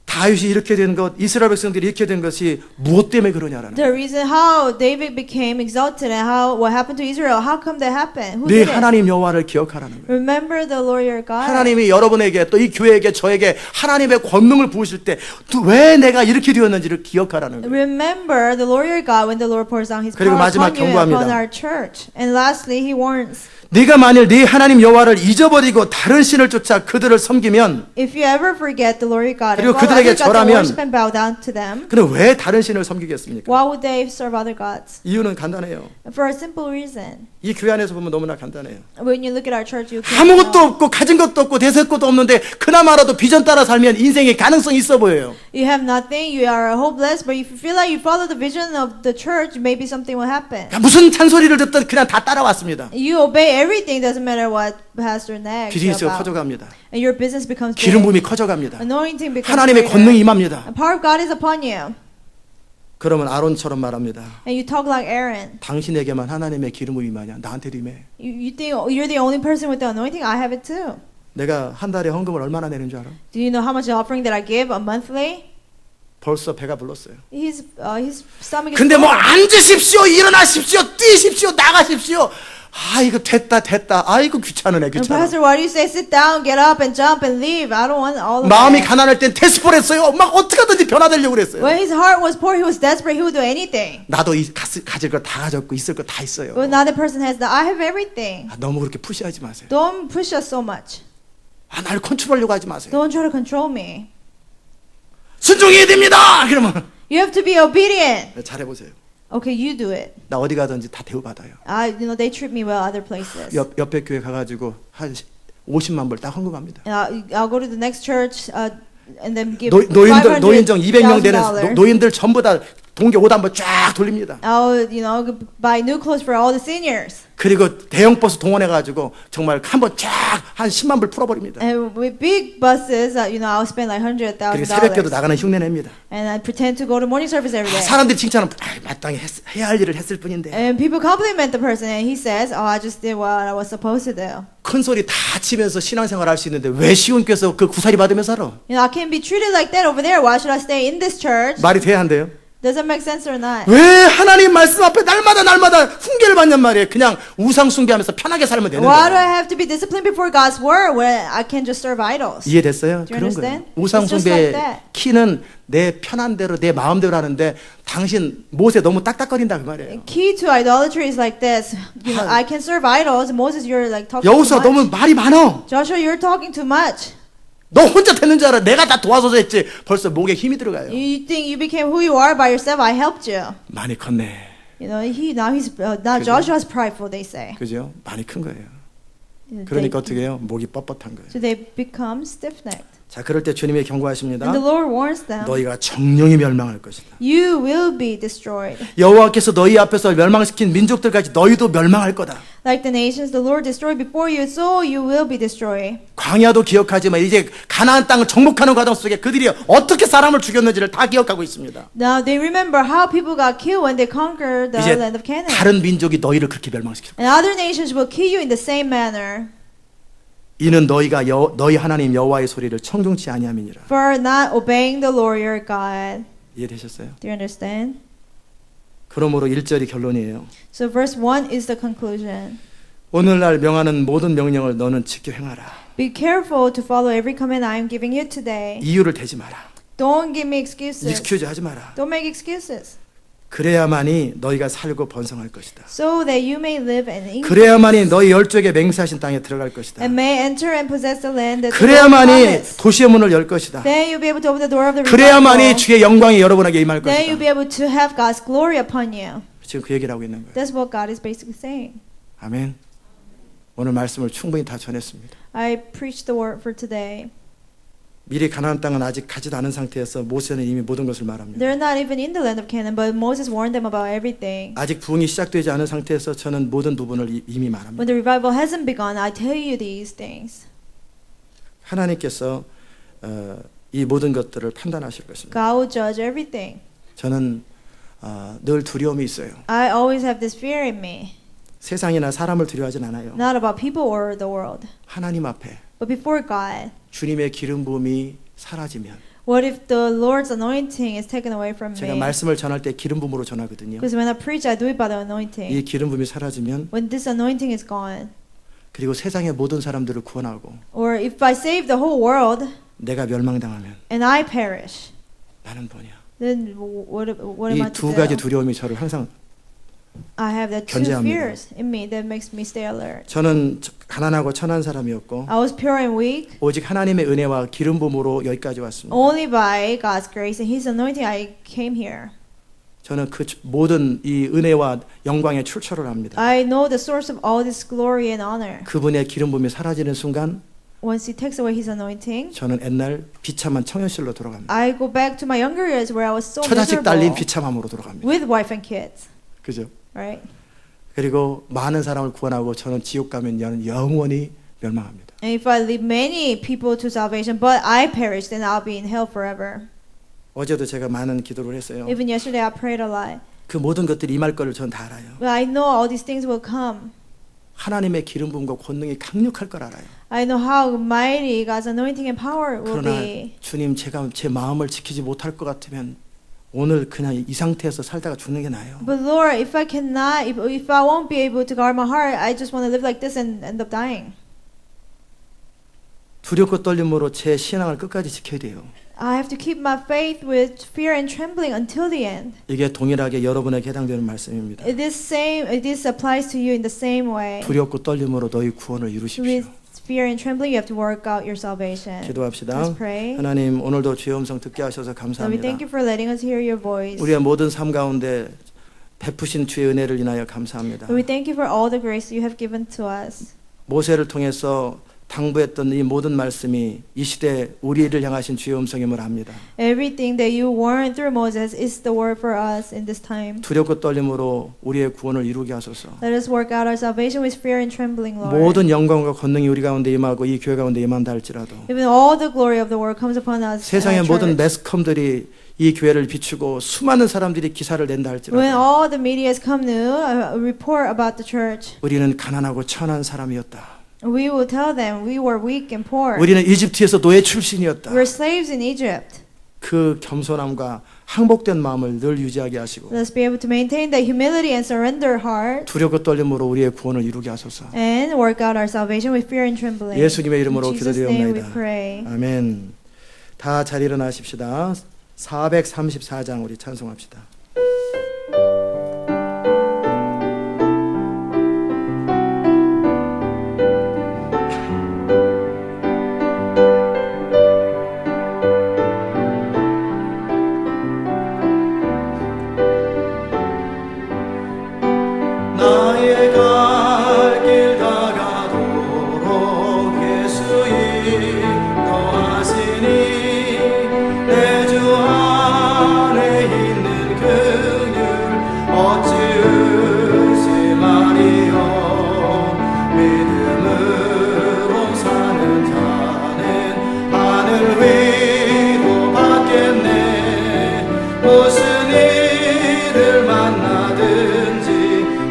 다윗이 이렇게 된 것, 이스라엘 백성들이 이렇게 된 것이 무엇 때문에 그러냐라는. The reason how David became exalted and how what happened to Israel, how come that happened? Who 네 did it? 하나님 여호와를 기억하라는 거예요. Remember the Lord your God. 하나님이 여러분에게 또 이 교회에게 저에게 하나님의 권능을 부으실 때 왜 내가 이렇게 되었는지를 기억하라는 거예요. Remember the Lord your God when the Lord pours out His 그리고 power 마지막 upon you and upon 경고합니다. our church. And lastly, He warns. 네가 만일 네 하나님 여호와를 잊어버리고 다른 신을 쫓아 그들을 섬기면 If you ever forget the Lord your God and 그리고 follow 그들에게 other gods and 절하면 worship and bow down to them, 그는 왜 다른 신을 섬기겠습니까? why would they serve other gods? 이유는 간단해요. For a simple reason. 이 교회 안에서 보면 너무나 간단해요. When you look at our church, you can 아무것도 없고 가진 것도 없고 대설 것도 없는데 그나마라도 비전 따라 살면 인생에 가능성이 있어 보여요. You have nothing, you are hopeless, but if you feel like you follow the vision of the church, maybe something will happen. 무슨 잔소리를 듣든 그냥 다 따라왔습니다. You obey everything, doesn't matter what Pastor Nag 비즈니스가 about. 커져갑니다. And your business becomes big. 기름 부음이 커져갑니다. Anointing becomes 하나님의 greater. 권능이 임합니다. The power of God is upon you. 그러면 아론처럼 말합니다. And you talk like Aaron. 당신에게만 하나님의 기름 부음이 임하냐? 나한테도 임해. You think you're the only person with the anointing? I have it too. 내가 한 달에 헌금을 얼마나 내는 줄 알아? Do you know how much offering that I give a monthly? 벌써 배가 불렀어요. His stomach is 근데 뭐 full. 앉으십시오, 일어나십시오, 뛰십시오, 나가십시오. 아 이거 됐다. 아이고 귀찮으네 And 귀찮아. Pastor, why do you say sit down, get up, and jump and leave? I don't want all of 마음이 that. 가난할 땐 데스퍼했어요. 막 어떻게 하든지 변화되려고 그랬어요. When his heart was poor, he was desperate. He would do anything. 나도 가질 거 다 가졌고 있을 거 다 있어요. But now the person has that. I have everything. 아, 너무 그렇게 푸시하지 마세요. Don't push us so much. 아, 나를 컨트롤하려고 하지 마세요. Don't try to control me. 순종해야 됩니다. 그러면 You have to be obedient. 잘해보세요. Okay, you do it. 나 어디 가든지 다 대우받아요. They treat me well other places. 옆에 교회 가가지고 한 50만 불 딱 헌금합니다. And I'll go to the next church and then give 노인정 200명 되는 $500,000. 노인들 전부 다 동계 옷 한번 쫙 돌립니다. I'll buy new clothes for all the seniors. 그리고 대형 버스 동원해가지고 정말 한번 쫙 한 10만 불 풀어버립니다. And with big buses, I'll spend like 그리고 새벽교도 $100,000. 나가는 흉내 냅니다. And I pretend to go to morning service every day. 사람들이 칭찬하면 마땅히 해야 할 일을 했을 뿐인데 And people compliment the person, and he says, "Oh, I just did what I was supposed to do." 큰 소리 다 치면서 신앙생활 할 수 있는데 왜 시온교에서 그 구사리 받으며 살아? I can't be treated like that over there. Why should I stay in this church? 말이 돼야 한대요. Does that make sense or not? 왜 하나님 말씀 앞에 날마다 훈계를 받냔 말이에요. 그냥 우상 숭배하면서 편하게 살면 되는 Why do I 거예요. have to be disciplined before God's word when I can just serve idols? 이해됐어요? Do you 그런 거예요. understand? 우상 It's just 숭배 like that. 키는 내 편한 대로 내 마음대로 하는데 당신 못에 너무 딱딱거린다 그 말이에요. Key to idolatry is like this. I can serve idols. Moses, you're like talking 여호수아 too 너무 much. 말이 많어. Joshua, you're talking too much. 너 혼자 됐는 줄 알아. 내가 다 도와줘서 했지. 벌써 목에 힘이 들어가요. You think you became who you are by yourself? I helped you. 많이 컸네. Now Joshua's prideful. They say. 그죠? 많이 큰 거예요. They- 그러니까 어떻게 해요? 목이 뻣뻣한 거예요. So they become stiff-necked. 자, 그럴 때 주님이 경고하십니다. And the Lord warns them. 너희가 정령이 멸망할 것이다. You will be destroyed. 여호와께서 너희 앞에서 멸망시킨 민족들까지 너희도 멸망할 거다. Like the nations the Lord destroyed before you, so you will be destroyed. 광야도 기억하지만 이제 가나안 땅을 정복하는 과정 속에 그들이 어떻게 사람을 죽였는지를 다 기억하고 있습니다. Now they remember how people got killed when they conquered the 이제 land of Canaan. 다른 민족이 너희를 그렇게 멸망시킬 거다. And other nations will kill you in the same manner. 이는 너희가 너희 하나님 여호와의 소리를 청종치 아니함이니라. For not obeying the Lord your God. 이해되셨어요? Do you understand? 그러므로 1절이 결론이에요. So verse 1 is the conclusion. 오늘날 명하는 모든 명령을 너는 지켜 행하라. Be careful to follow every command I am giving you today. 이유를 대지 마라. Don't give me excuses. 익스큐즈 하지 마라. Don't make excuses. 그래야만이 너희가 살고 번성할 것이다. So that you may live and increase. 그래야만이 너희 열조에게 맹세하신 땅에 들어갈 것이다. And may enter and possess the land that the Lord 그래야만이 promised. 도시의 문을 열 것이다. Then you'll be able to open the door of the 그래야만이 revival. 주의 영광이 여러분에게 임할 Then you'll be 것이다. able to have God's glory upon you. 지금 그 얘기를 하고 있는 거예요. That's what God is basically saying. 아멘. 오늘 말씀을 충분히 다 전했습니다. I preached the word for today. 미리 가나안 땅은 아직 가지도 않은 상태에서 모세는 이미 모든 것을 말합니다. They're not even in the land of Canaan, but Moses warned them about everything. 아직 부흥이 시작되지 않은 상태에서 저는 모든 부분을 이미 말합니다. When the revival hasn't begun, I tell you these things. 하나님께서 이 모든 것들을 판단하실 것입니다. God will judge everything. 저는 늘 두려움이 있어요. I always have this fear in me. 세상이나 사람을 두려워하진 않아요. Not about people or the world, 하나님 앞에 but before God. 주님의 기름 부음이 사라지면 What if the Lord's anointing is taken away from 제가 me? 말씀을 전할 때 기름 부음으로 전하거든요. Because when I preach, I do it by the 이 anointing. 기름 부음이 사라지면 When this anointing is gone, 그리고 세상의 모든 사람들을 구원하고 or if I save the whole world 내가 멸망당하면 and I perish, 나는 뭐냐? then what am I 이 to 두 가지 do? 두려움이 저를 항상 I have the two 견제합니다. fears in me that makes me stay alert. 저는 가난하고 천한 사람이었고 I was pure and weak. 오직 하나님의 은혜와 기름 부음으로 여기까지 왔습니다. Only by God's grace and His anointing I came here. 저는 그 모든 이 은혜와 영광의 출처를 압니다. I know the source of all this glory and honor. 그분의 기름 부음이 사라지는 순간 Once He takes away His anointing, 저는 옛날 비참한 청년실로 돌아갑니다. I go back to my younger years where I was so 처자식 딸린 miserable 비참함으로 돌아갑니다. with wife and kids. 그죠? Right? 그리고 많은 사람을 구원하고 저는 지옥 가면 영원히 멸망합니다. And if I lead many people to salvation, but I perish, then I'll be in hell forever. 어제도 제가 많은 기도를 했어요. Even yesterday, I prayed a lot. 그 모든 것들이 임할 거를 전 다 알아요. But I know all these things will come. 하나님의 기름 부음과 권능이 강력할 걸 알아요. I know how mighty God's anointing and power will 그러나 be. 주님 제가 제 마음을 지키지 못할 것 같으면 오늘 그냥 이 상태에서 살다가 죽는 게 나아요. But Lord, if I cannot, if I won't be able to guard my heart, I just want to live like this and end up dying. 두렵고 떨림으로 제 신앙을 끝까지 지켜야 돼요. I have to keep my faith with fear and trembling until the end. 이게 동일하게 여러분에게 해당되는 말씀입니다. This applies to you in the same way. 두렵고 떨림으로 너희 구원을 이루십시오. With fear and trembling, you have to work out your salvation. 기도합시다. Let's pray. 하나님 오늘도 주의 음성 듣게 하셔서 Lord, we 감사합니다. thank you for letting us hear your voice. 우리의 모든 삶 가운데 베푸신 주의 은혜를 인하여 감사합니다. Lord, we thank you for all the grace you have given to us. 모세를 통해서 당부했던 이 모든 말씀이 이 시대 우리를 향하신 주의 음성임을 압니다. Everything that you warned through Moses is the word for us in this time. 두렵고 떨림으로 우리의 구원을 이루게 하소서. Let us work out our salvation with fear and trembling, Lord. 모든 영광과 권능이 우리 가운데 임하고 이 교회 가운데 임한다 할지라도 Even all the glory of the world comes upon us. 세상의 in our 모든 church. 매스컴들이 이 교회를 비추고 수많은 사람들이 기사를 낸다 When 할지라도 all the media has come to report about the church, 우리는 가난하고 천한 사람이었다. we will tell them we were weak and poor. 우리는 이집트에서 노예 출신이었다. We were slaves in Egypt. 그 겸손함과 항복된 마음을 늘 유지하게 하시고 Let's be able to maintain that humility and surrender heart 두렵고 떨림으로 우리의 구원을 이루게 하소서. and work out our salvation with fear and trembling. 예수님의 이름으로 In Jesus' name we 기도드리옵나이다. pray. 아멘. 다 잘 일어나십시다. 434장 우리 찬송합시다. 나의 갈 길 다가도록 예수님 더하시니 내 주 안에 있는 긍휼 어찌 의심하리요. 믿음으로 사는 자는 하늘 위로 받겠네. 무슨 일을 만나든지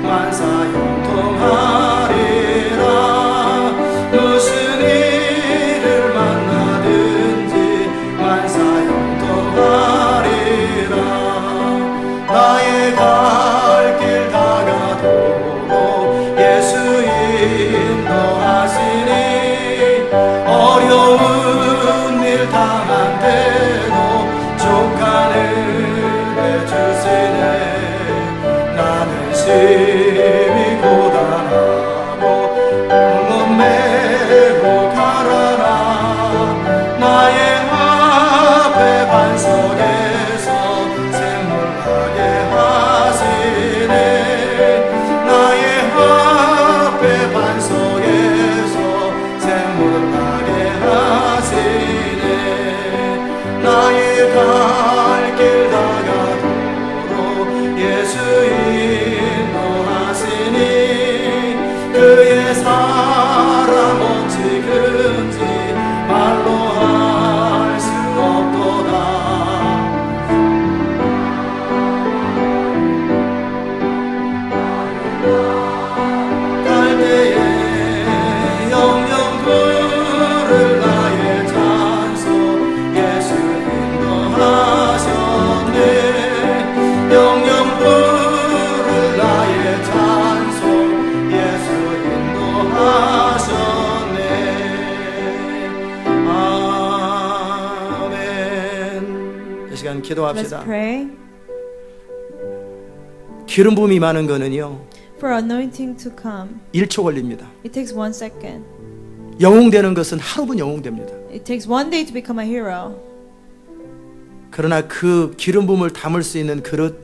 만사 형통하리라. 무슨 일을 만나든지 만사 형통하리라. 기도합시다. Let's pray. 기름 부음이 많은 거는요, For anointing to come, 1초 걸립니다. it takes 1 second. 영웅되는 것은 하루면 영웅됩니다. It takes 1 day to become a hero. 그러나 그 기름 부음을 담을 수 있는 그릇,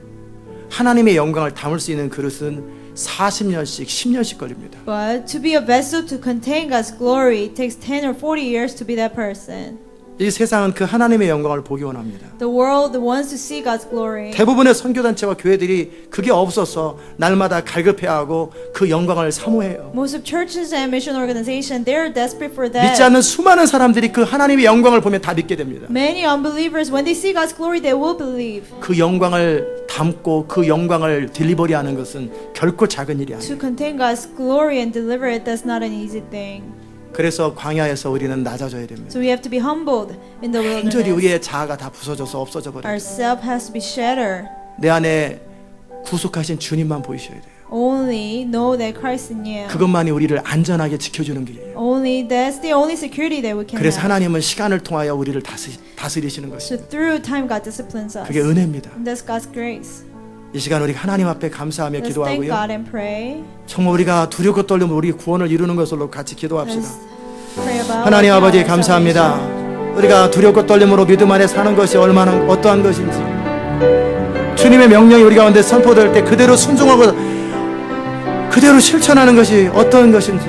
하나님의 영광을 담을 수 있는 그릇은 40년씩 10년씩 걸립니다. But to be a vessel to contain God's glory, it takes 10 or 40 years to be that person. 이 세상은 그 하나님의 영광을 보기 원합니다. The world wants to see God's glory. 대부분의 선교단체와 교회들이 그게 없어서 날마다 갈급해하고 그 영광을 사모해요. Most of churches and mission organizations, they are desperate for that. 믿지 않는 수많은 사람들이 그 하나님의 영광을 보면 다 믿게 됩니다. Many unbelievers, when they see God's glory, they will believe. 그 영광을 담고 그 영광을 딜리버리하는 것은 결코 작은 일이 아니에요. To contain God's glory and deliver it, that's not an easy thing. 그래서 광야에서 우리는 낮아져야 됩니다. So we have to be humbled in the 완전히 wilderness. 우리의 자아가 다 부서져서 없어져 버려요. Our self has to be shattered. 내 안에 구속하신 주님만 보이셔야 돼요. Only know that Christ in you. 그것만이 우리를 안전하게 지켜주는 길이에요. Only that's the only security that we can 그래서 have. 하나님은 시간을 통하여 우리를 다스리시는 So 것입니다. through time, God disciplines us. 그게 은혜입니다. And that's God's grace. 이 시간 우리 하나님 앞에 감사하며 Let's thank 기도하고요. God and pray. 정말 우리가 두렵고 떨리면 우리 구원을 이루는 것으로 같이 기도합시다. Let's pray about 하나님 our 아버지 감사합니다. 우리가 두렵고 떨림으로 믿음 안에 사는 것이 얼마나 어떠한 것인지, 주님의 명령이 우리 가운데 선포될 때 그대로 순종하고 그대로 실천하는 것이 어떤 것인지,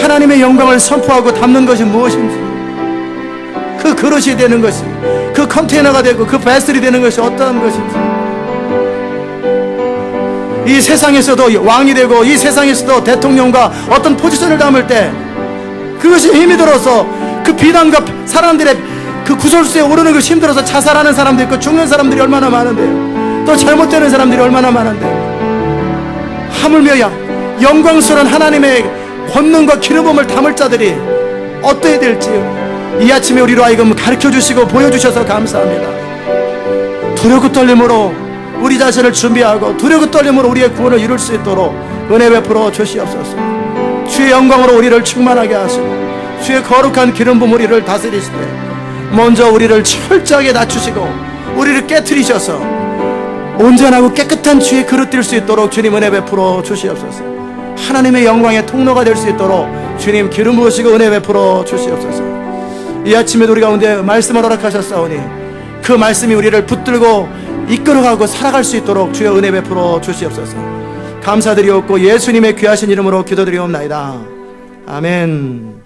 하나님의 영광을 선포하고 담는 것이 무엇인지, 그 그릇이 되는 것이, 그 컨테이너가 되고 그 베슬이 되는 것이 어떠한 것인지, 이 세상에서도 왕이 되고 이 세상에서도 대통령과 어떤 포지션을 담을 때 그것이 힘이 들어서 그 비난과 사람들의 그 구설수에 오르는 것이 힘들어서 자살하는 사람도 있고 죽는 사람들이 얼마나 많은데요. 또 잘못되는 사람들이 얼마나 많은데요. 하물며 영광스러운 하나님의 권능과 기름 부음을 담을 자들이 어떠해야 될지요. 이 아침에 우리로 하여금 가르쳐주시고 보여주셔서 감사합니다. 두렵고 떨림으로 우리 자신을 준비하고 두렵고 떨림으로 우리의 구원을 이룰 수 있도록 은혜 베풀어 주시옵소서. 주의 영광으로 우리를 충만하게 하시고 주의 거룩한 기름 부음 우리를 다스리시되 먼저 우리를 철저하게 낮추시고 우리를 깨트리셔서 온전하고 깨끗한 주의 그릇 될 수 있도록 주님 은혜 베풀어 주시옵소서. 하나님의 영광의 통로가 될 수 있도록 주님 기름 부으시고 은혜 베풀어 주시옵소서. 이 아침에도 우리 가운데 말씀을 허락하셨사오니 그 말씀이 우리를 붙들고 이끌어가고 살아갈 수 있도록 주여 은혜 베풀어 주시옵소서. 감사드리옵고 예수님의 귀하신 이름으로 기도드리옵나이다. 아멘.